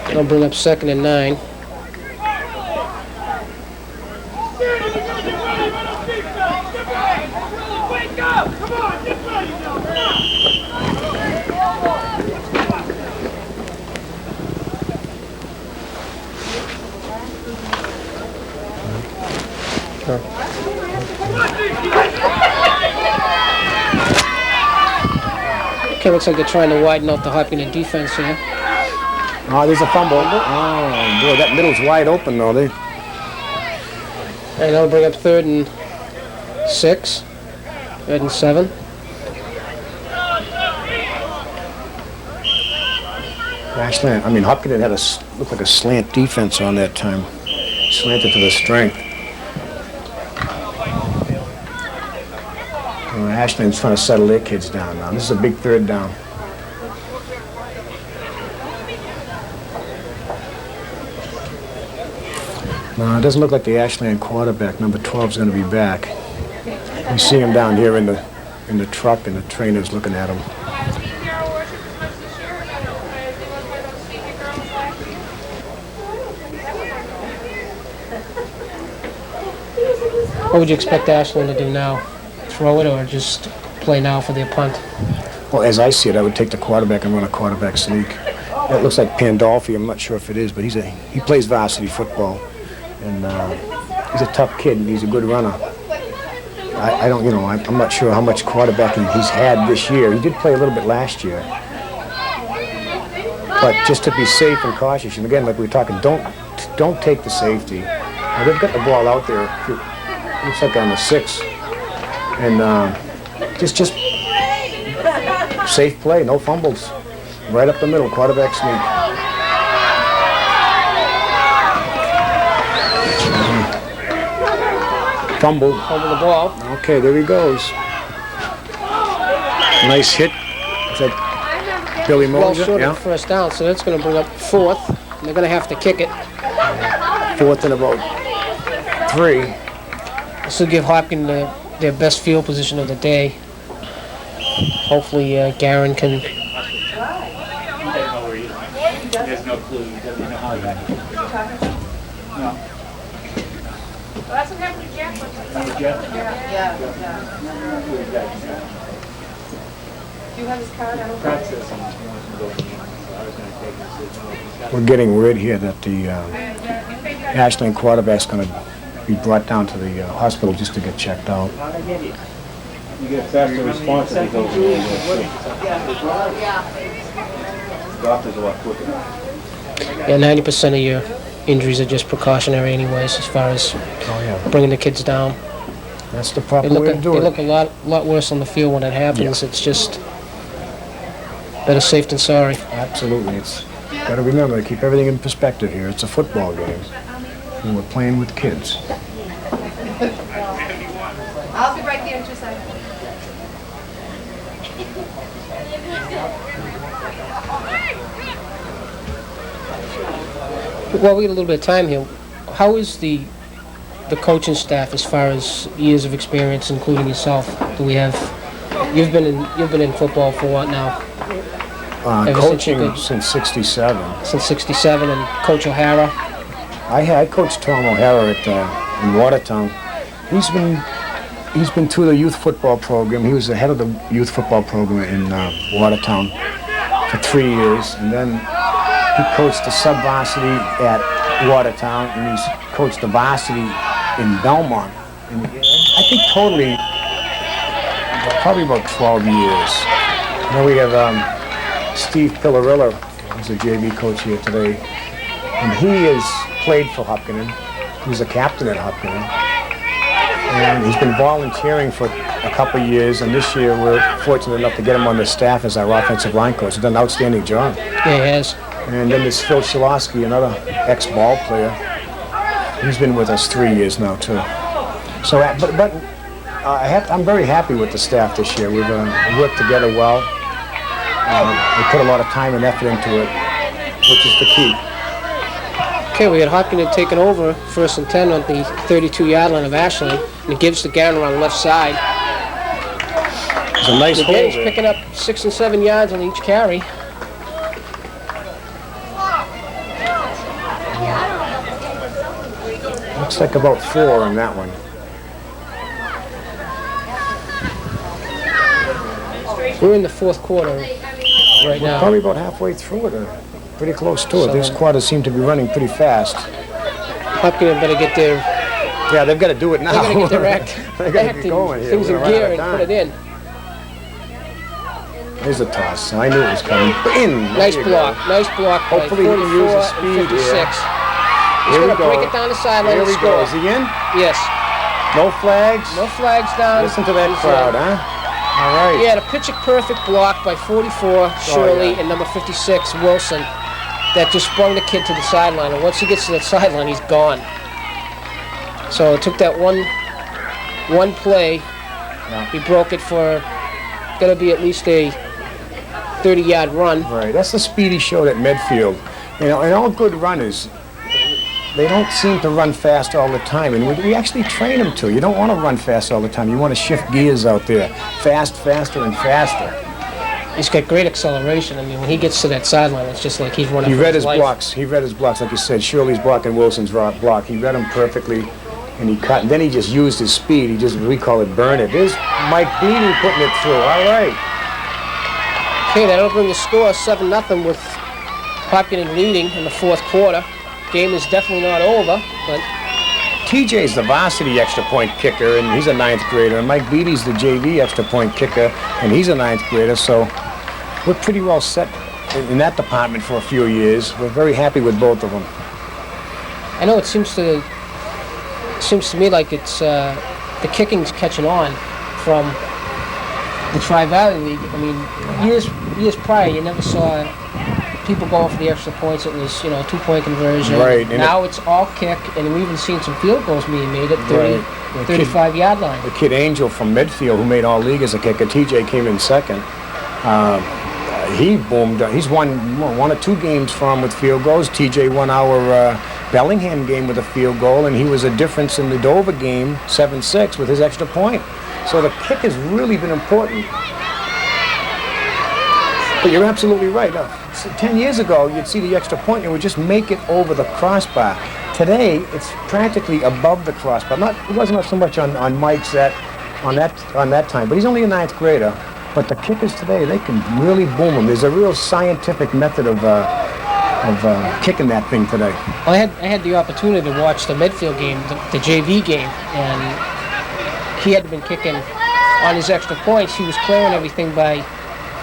They'll bring up 2nd and 9. Okay, looks like they're trying to widen out the Hopkinton defense here. Oh, there's a fumble. Oh, boy, that middle's wide open, though. And they'll bring up 3rd and 6. 3rd and 7. Ashland, Hopkinton had looked like a slant defense on that time. Slanted to the strength. Ashland's trying to settle their kids down now. This is a big 3rd down. No, it doesn't look like the Ashland quarterback, number 12, is going to be back. You see him down here in the truck, and the trainer's looking at him. What would you expect Ashland to do now? Throw it or just play now for their punt? Well, as I see it, I would take the quarterback and run a quarterback sneak. That looks like Pandolfi. I'm not sure if it is, but he plays varsity football, and he's a tough kid, and he's a good runner. I'm not sure how much quarterbacking he's had this year. He did play a little bit last year, but just to be safe and cautious. And again, like we were talking, don't take the safety. Now, they've got the ball out there. Looks like on the 6. And just safe play, no fumbles. Right up the middle, quarterback sneak. Fumble. Fumble the ball. Okay, there he goes. Nice hit. Is that Billy Well Moser? short of the first down, so that's going to bring up 4th. And they're going to have to kick it. 4th and about 3. This will give Hopkins their best field position of the day. Hopefully, Guerin can. There's no clue. He doesn't know how he got it. No. Well, that's what happened to Jack. Yeah. Do you have his card? I don't know. We're getting word here that the Ashland quarterback's going to be brought down to the hospital just to get checked out. You get faster response if you go to doctors a lot quicker. Yeah, 90% of your injuries are just precautionary anyways, as far as bringing the kids down. That's the proper way to do They it. look a lot worse on the field when it happens. It's just better safe than sorry. Absolutely. It's got to remember to keep everything in perspective here. It's a football game, and we're playing with kids. I'll be right there in 2 seconds. Well, we got a little bit of time here. How is the coaching staff as far as years of experience, including yourself? Do we have? You've been in football for what now? Ever since you Coaching could- since '67. Since '67, and Coach O'Hara. I coached Tom O'Hara in Watertown. He's been through the youth football program. He was the head of the youth football program in Watertown for 3 years, and then he coached the sub-varsity at Watertown, and he's coached the varsity in Belmont. And I think totally, probably about 12 years. Then we have Steve Pillarillo, who's a JV coach here today, and he has played for Hopkinton. He was a captain at Hopkinton. And he's been volunteering for a couple of years, and this year we're fortunate enough to get him on the staff as our offensive line coach. He's done an outstanding job. Yeah, he has. And then there's Phil Shilowski, another ex-ball player. He's been with us 3 years now too. So, I'm very happy with the staff this year. We've worked together well. We put a lot of time and effort into it, which is the key. Okay, we had Hopkinton taking over, 1st and 10 on the 32-yard line of Ashland, and it gives to Garner on the left side. It's a nice hole He's there. picking up 6 and 7 yards on each carry. Looks like about 4 on that one. We're in the 4th quarter right now. Probably about halfway through it, or pretty close to it. So- These quarters seem to be running pretty fast. Hopkinton better get their, Yeah, they've got to do it now. they gotta get their act, They gotta get acting going here. things We're in gonna run gear out and of put it time. in. There's a toss. I knew it was coming. In. There Nice you block. go. Nice block by Hopefully he can 44 use his and speed 56. here. He's Here we going to go. break it down the sideline Here and we score. go. Is he in? Yes. No flags? No flags down. Listen to that He's crowd, in. huh? All right. He had a picture-perfect block by 44, Shirley, yeah. and number 56, Wilson, that just sprung the kid to the sideline. And once he gets to that sideline, he's gone. So it took that one play. Yeah. He broke it for, going to be at least a 30-yard run. Right. That's the speed he showed at midfield. You know, and all good runners, they don't seem to run fast all the time, and we actually train them to. You don't want to run fast all the time. You want to shift gears out there. Fast, faster, and faster. He's got great acceleration. I mean, when he gets to that sideline, it's just like he's running He for read his life. blocks. He read his blocks, like you said. Shirley's block and Wilson's block. He read them perfectly, and he cut. And then he just used his speed. He just, we call it burn it. There's Mike Beatty putting it through. All right. Okay, that'll bring the score 7-0 with Hopkinton leading in the 4th quarter. Game is definitely not over, but TJ's the varsity extra point kicker, and he's a 9th grader. And Mike Beatty's the JV extra point kicker, and he's a 9th grader. So we're pretty well set in that department for a few years. We're very happy with both of them. I know it seems to me like it's the kicking's catching on from the Tri-Valley League. I mean, years prior, you never saw people going for the extra points. It was, you know, 2-point conversion. Right, and now it's all kick, and we've even seen some field goals being made at 30, Right. 35-yard line. The kid Angel from midfield, who made all league as a kicker, TJ came in second. He boomed. He's won 1 or 2 games from with field goals. TJ won our Bellingham game with a field goal, and he was a difference in the Dover game, 7-6, with his extra point. So the kick has really been important. But you're absolutely right. 10 years ago, you'd see the extra point and it would just make it over the crossbar. Today, it's practically above the crossbar. It wasn't so much on Mike's on that time, but he's only a 9th grader. But the kickers today, they can really boom them. There's a real scientific method of kicking that thing today. Well, I had the opportunity to watch the Medfield game, the JV game, and he had been kicking on his extra points. He was clearing everything by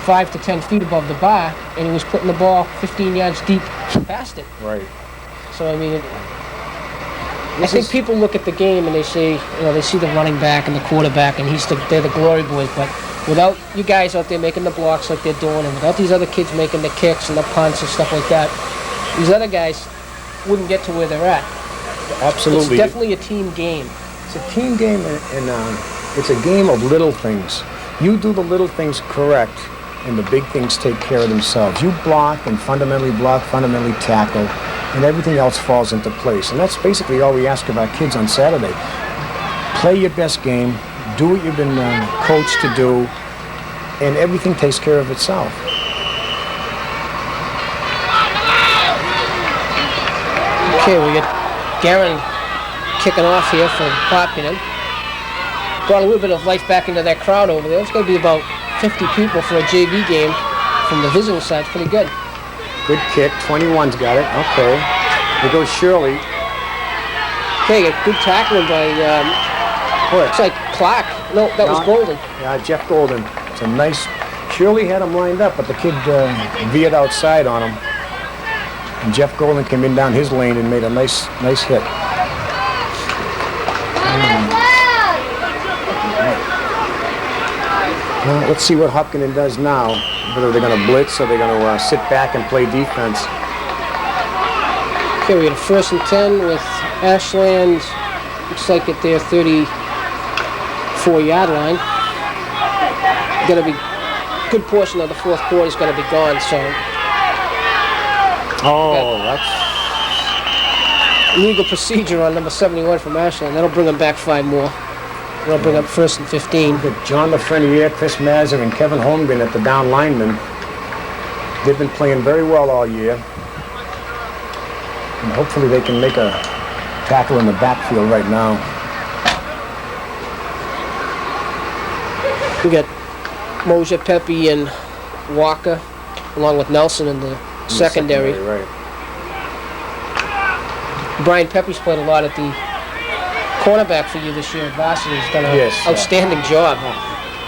5 to 10 feet above the bar, and he was putting the ball 15 yards deep past it. Right. So, I mean, I think people look at the game and they say, they see the running back and the quarterback, and they're the glory boys, but without you guys out there making the blocks like they're doing, and without these other kids making the kicks and the punts and stuff like that, these other guys wouldn't get to where they're at. Absolutely. It's definitely a team game. It's a team game, and it's a game of little things. You do the little things correct, and the big things take care of themselves. You block, fundamentally tackle, and everything else falls into place. And that's basically all we ask of our kids on Saturday. Play your best game, do what you've been coached to do, and everything takes care of itself. Okay, we got Garen kicking off here for Hopkinton. Brought a little bit of life back into that crowd over there. It's going to be about 50 people for a JV game from the visiting side. It's pretty good. Good kick. 21's got it. Okay. Here goes Shirley. Okay, good tackling by, looks like Clark. No, that was Golden. Yeah, Jeff Golden. It's a nice, Shirley had him lined up, but the kid veered outside on him. And Jeff Golden came in down his lane and made a nice hit. Well, let's see what Hopkinton does now. Whether they're going to blitz or they're going to sit back and play defense. Okay, we got a 1st and 10 with Ashland. Looks like at their 34-yard line. Going to be a good portion of the 4th quarter is going to be gone. So. Oh, that's legal procedure on number 71 from Ashland. That'll bring them back 5 more. That'll bring up 1st and 15. John Lafreniere, Chris Mazur, and Kevin Holmgren at the down linemen. They've been playing very well all year. And hopefully they can make a tackle in the backfield right now. We got Moja, Pepe, and Walker, along with Nelson in the secondary. Right. Brian Pepe's played a lot at the cornerback for you this year at varsity. He's done an outstanding job.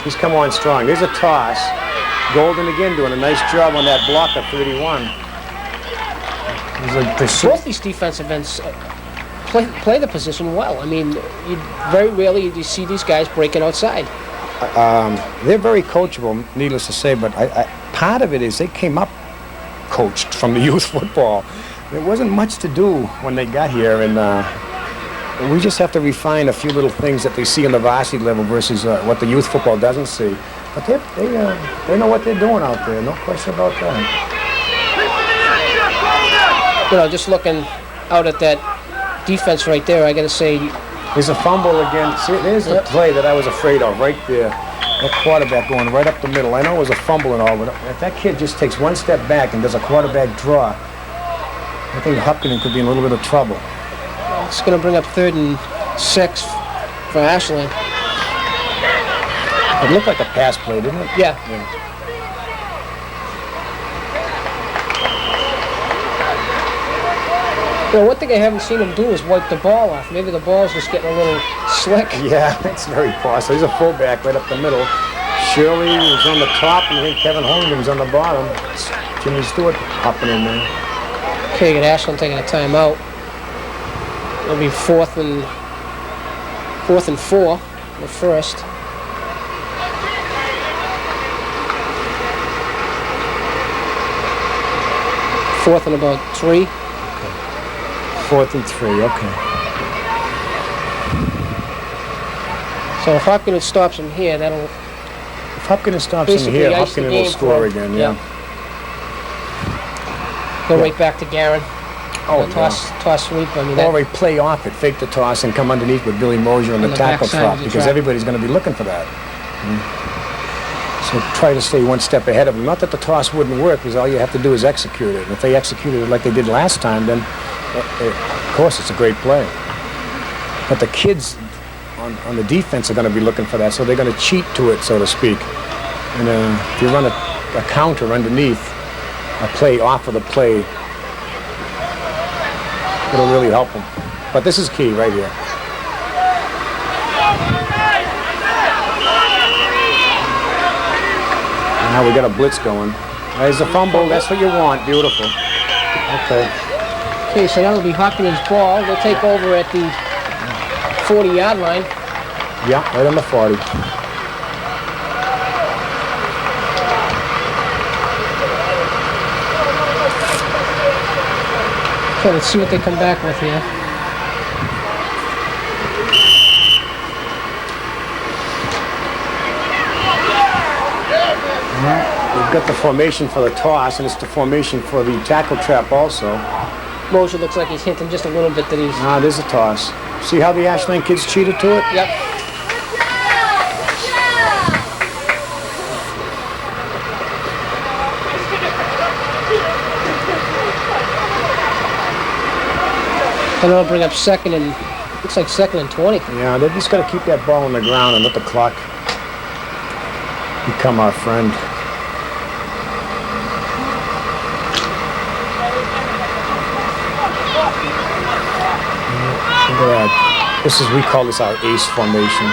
He's come on strong. There's a toss. Golden again doing a nice job on that block at 31. Both these defensive ends play the position well. I mean, very rarely do you see these guys breaking outside. They're very coachable, needless to say, but part of it is they came up coached from the youth football. There wasn't much to do when they got here, and we just have to refine a few little things that they see on the varsity level versus what the youth football doesn't see. But they know what they're doing out there, no question about that. Just looking out at that defense right there, I got to say, there's a fumble again. See, there's the play that I was afraid of right there. That quarterback going right up the middle. I know it was a fumble and all, but if that kid just takes one step back and does a quarterback draw, I think Hopkinton could be in a little bit of trouble. It's going to bring up 3rd and 6 for Ashland. It looked like a pass play, didn't it? Yeah. One thing I haven't seen him do is wipe the ball off. Maybe the ball's just getting a little slick. Yeah, that's very possible. He's a fullback right up the middle. Shirley was on the top, and I think Kevin Holmgren's on the bottom. It's Jimmy Stewart hopping in there. Okay, got Ashland taking a timeout. It'll be 4th and 4, the 1st. Fourth and about 3. 4th and 3, okay. So if Hopkinton stops him here, that'll... If Hopkinton stops him here, Hopkinton will score again, yeah. Go right back to Garen. Toss sweep. I mean, or play off it, fake the toss, and come underneath with Billy Mosier on the tackle trap, because everybody's going to be looking for that. So try to stay one step ahead of them. Not that the toss wouldn't work, because all you have to do is execute it. And if they executed it like they did last time, then Of course, it's a great play. But the kids on the defense are going to be looking for that, so they're going to cheat to it, so to speak. And if you run a counter underneath, a play off of the play, it'll really help them. But this is key right here. And now we got a blitz going. There's a fumble. That's what you want. Beautiful. Okay. Okay, so that'll be Hopkinton's ball. They'll take over at the 40-yard line. Yeah, right on the 40. Okay, let's see what they come back with here. We've got the formation for the toss, and it's the formation for the tackle trap also. Mosher looks like he's hinting just a little bit that he's... Ah, there's a toss. See how the Ashland kids cheated to it? Yep. And it'll bring up second and... Looks like second and 20. Yeah, they just got to keep that ball on the ground and let the clock become our friend. Look at that. This is, we call this our ace formation.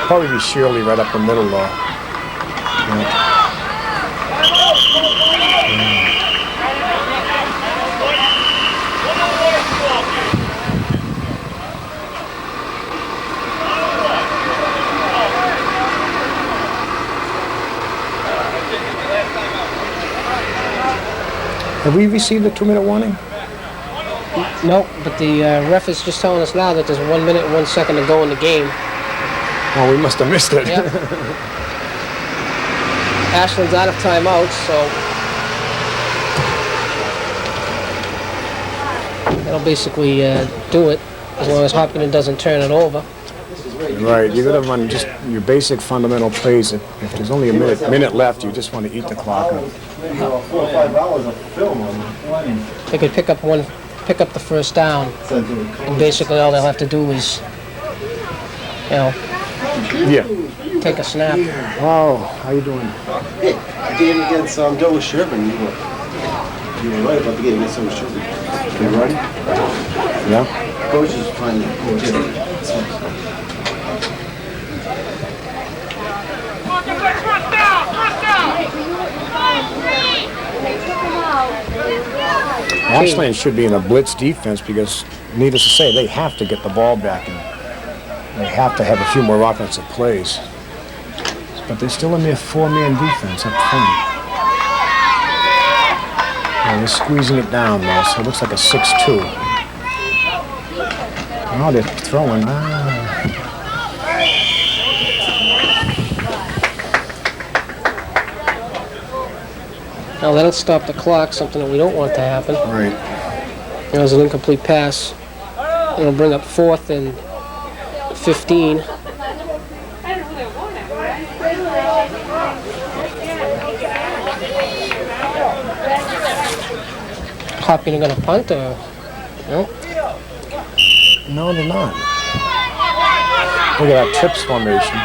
Probably be Shirley right up the middle though. Yeah. Have we received a 2-minute warning? Nope, but the ref is just telling us now that there's 1 minute and 1 second to go in the game. Oh, we must have missed it. Yep. Ashland's out of timeouts, so that'll basically do it, as long as Hopkinton doesn't turn it over. Right, you got to run just your basic fundamental plays. If there's only a minute left, you just want to eat the clock up. $4 or $5 of film on the They could pick up the first down, and basically all they'll have to do is, you know, take a snap. Oh, how you doing? Hey, the game against Doe Sherman, you were right about the game against Doe Sherman. You ready? Yeah. Coach is trying to go Ashland should be in a blitz defense because, needless to say, they have to get the ball back and they have to have a few more offensive plays. But they're still in their 4-man defense up front. And they're squeezing it down now, so it looks like a 6-2. Oh, they're throwing. Now that'll stop the clock, something that we don't want to happen. Right. There's an incomplete pass. It'll bring up 4th and 15. Hopkinton gonna punt or no? No, they're not. Look at that trips formation.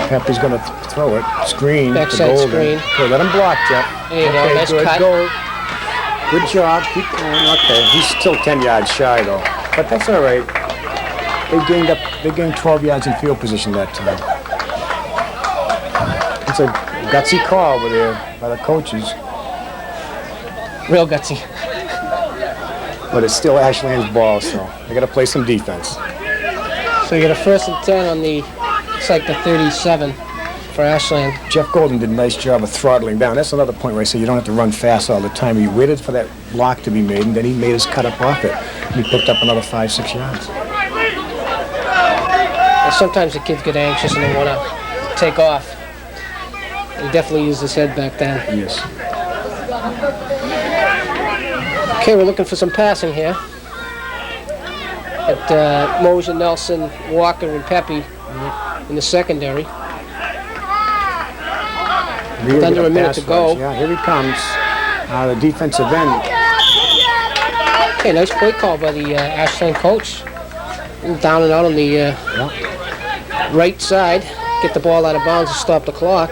Pepe's going to throw it. Screen. Backside screen. Okay, let him block, Jeff. There you go. Okay, Nice good. cut. Go. Good job. Keep going. Okay, he's still 10 yards shy though, but that's all right. They gained 12 yards in field position that time. It's a gutsy call over there by the coaches, Real gutsy. but it's still Ashland's ball, so they got to play some defense. So you get a 1st and 10 on the, it's like the 37 for Ashland. Jeff Golden did a nice job of throttling down. That's another point where I say you don't have to run fast all the time. He waited for that block to be made, and then he made his cut up off it. And he picked up another 5-6 yards. And sometimes the kids get anxious and they want to take off. He definitely used his head back then. Yes. Okay, we're looking for some passing here. At Mosher, Nelson, Walker, and Pepe in the secondary. With under a minute to go. Yeah, here he comes. The defensive end Okay, nice play call by the Ashland coach. Down and out on the right side. Get the ball out of bounds and stop the clock.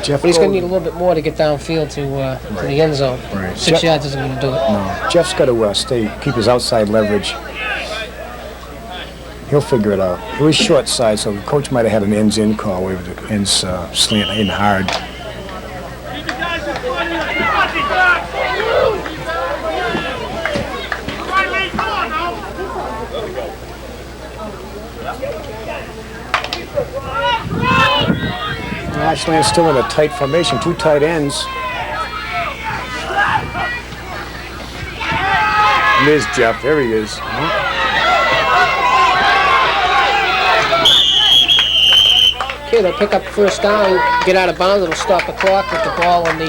Jeff But he's going to Golden- need a little bit more to get downfield to the end zone. Right. 6 yards isn't going to do it. No, Jeff's got to keep his outside leverage. He'll figure it out. It was short side, so the coach might have had an ends-in call where the ends slant in hard. Ashland's still in a tight formation, 2 tight ends. And there's Jeff, there he is. Okay, they'll pick up first down, get out of bounds, it'll stop the clock with the ball on the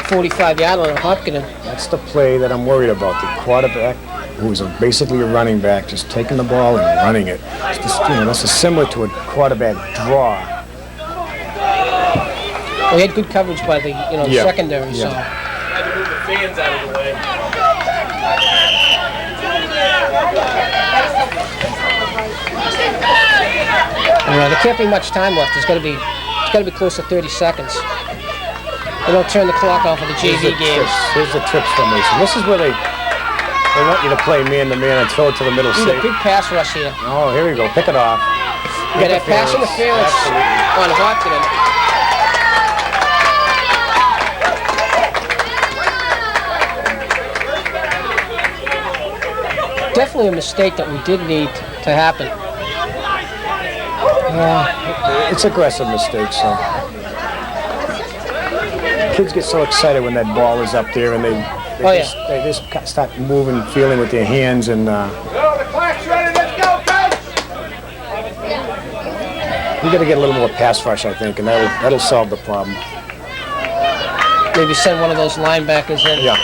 45-yard line of Hopkinton. That's the play that I'm worried about. The quarterback, who's basically a running back, just taking the ball and running it. It's just, that's similar to a quarterback draw. Well, he had good coverage by the Yeah. secondary, so. Had to move the fans out of the way. There can't be much time left. It's got to be close to 30 seconds. They don't turn the clock off of the JV games. Here's the trips formation. This is where they want you to play man-to-man and throw it to the middle. Need a big pass rush here. Oh, here we go. Pick it off. You got that pass interference on Hopkinton. Definitely a mistake that we did need to happen. It's aggressive mistakes, so. Kids get so excited when that ball is up there, and they just start moving, feeling with their hands, and The clock's ready, let's go, coach! you got to get a little more pass rush, I think, and that'll solve the problem. Maybe send one of those linebackers in. Yeah.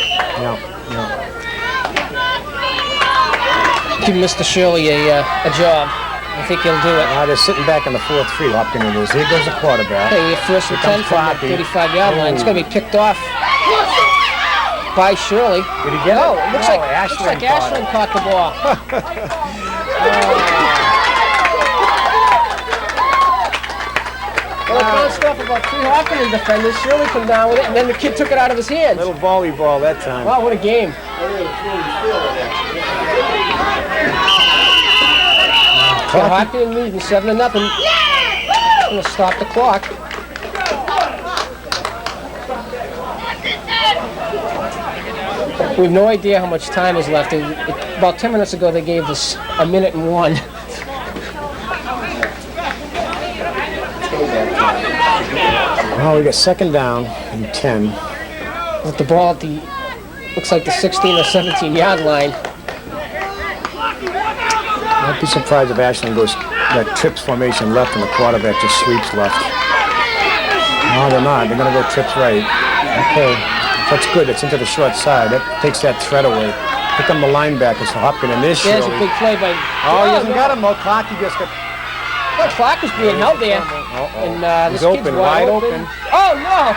Give Mr. Shirley a job. I think he'll do it. They're sitting back in the 4-3. Hopkinton is. Here goes the quarterback. Okay, first and 10 from the 35-yard line. It's going to be picked off by Shirley. Did he get it? It looks like Ashland caught the ball. Well, it bounced off about 3 Hopkinton defenders. Shirley come down with it, and then the kid took it out of his hands. Little volleyball that time. Wow, what a game. So Hopkinton leading 7-0. Going to stop the clock. We have no idea how much time is left. About 10 minutes ago, they gave us 1 minute and 1. Oh, we got second down and 10. With the ball at the, looks like the 16 or 17-yard line. I'd be surprised if Ashland goes that trips formation left and the quarterback just sweeps left. No, they're not. They're going to go trips right. Okay. That's good. It's into the short side. That takes that threat away. Pick on the linebackers for Hopkinton. There's There's a Shirley. big play by... Oh, he hasn't got him. Oh, Clocky just got... The clock is being held there. Uh-oh. And He's this kid's open, wide open. Oh, no!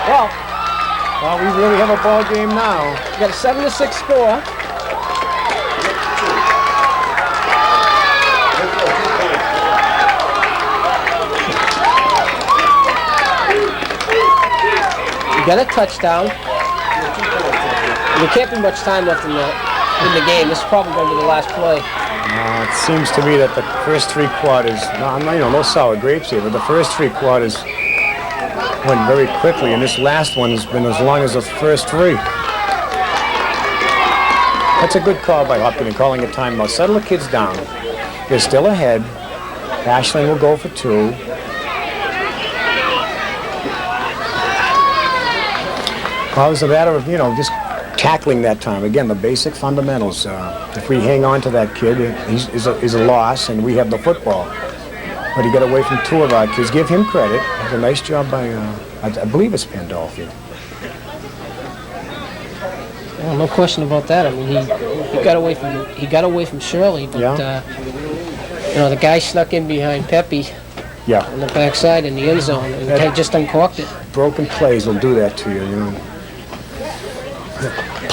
Well, Well, we really have a ball game now. we got a 7-6 score. We got a touchdown. There can't be much time left in the game. This is probably going to be the last play. It seems to me that the first 3 quarters, no sour grapes here, but the first 3 quarters went very quickly, and this last one has been as long as the first 3. That's a good call by Hopkinton, calling a timeout. Settle the kids down. They're still ahead. Ashland will go for 2. Well, it's a matter of, just tackling that time. Again, the basic fundamentals. If we hang on to that kid, he's a loss, and we have the football. But he got away from 2 of our kids. Give him credit. It was a nice job by, I believe it's Pandolfi. Well, no question about that. I mean, he got away from Shirley, but the guy snuck in behind Pepe on the backside in the end zone, and he just uncorked it. Broken plays will do that to you,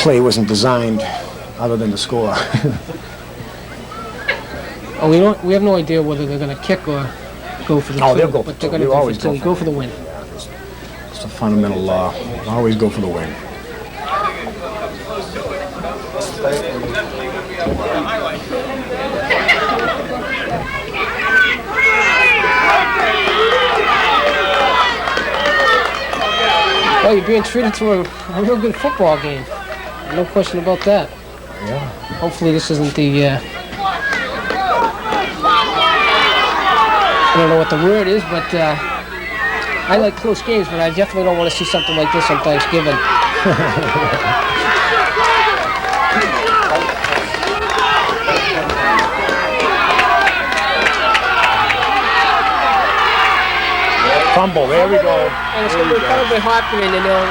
play wasn't designed other than to score. Oh, we have no idea whether they're going to kick or go for the Oh, two, they'll go for but they're two. going They to always go go for the win. It's a fundamental law. Always go for the win. Well, you're being treated to a real good football game. No question about that. Yeah. Hopefully this isn't the, I don't know what the word is, but I like close games, but I definitely don't want to see something like this on Thanksgiving. Fumble, there we go. And it's going to be probably Hopkinton, and they'll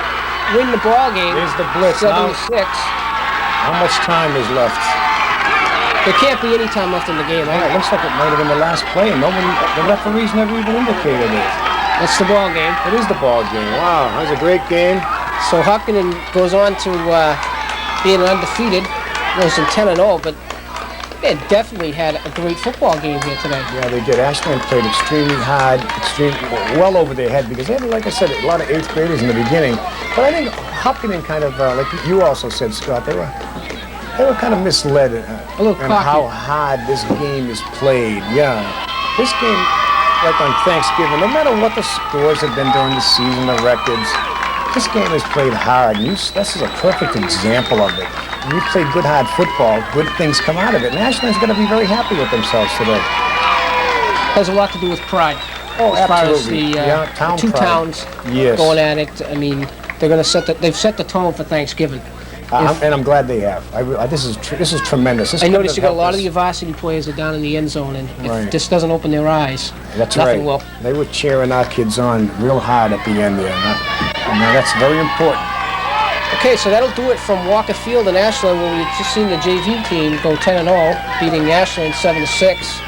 win the ball game. Here's the blitz. 7-6. How much time is left? There can't be any time left in the game. Yeah, it looks like it might have been the last play. Nobody, the referees never even indicated it. That's the ball game. It is the ball game. Wow, that was a great game. So Hopkinton goes on to being undefeated, goes in 10-0, but they definitely had a great football game here today. Yeah, they did. Ashland played extremely hard, well over their head because they had, like I said, a lot of 8th graders in the beginning. But I think Hopkinton kind of, like you also said, Scott, they were kind of misled in how hard this game is played. Yeah, this game, like on Thanksgiving, no matter what the scores have been during the season, the records, this game is played hard. And this is a perfect example of it. When you play good hard football, good things come out of it. And Ashland's going to be very happy with themselves today. Has a lot to do with pride. Oh, as absolutely. Far as the two towns going at it. I mean, they're going to they've set the tone for Thanksgiving. And I'm glad they have. This is tremendous. I noticed you got a lot of your varsity players are down in the end zone, and if this doesn't open their eyes, that's nothing right. will. They were cheering our kids on real hard at the end there. And that's very important. Okay, so that'll do it from Walker Field in Ashland, where we've just seen the JV team go 10-0, beating Ashland 7-6.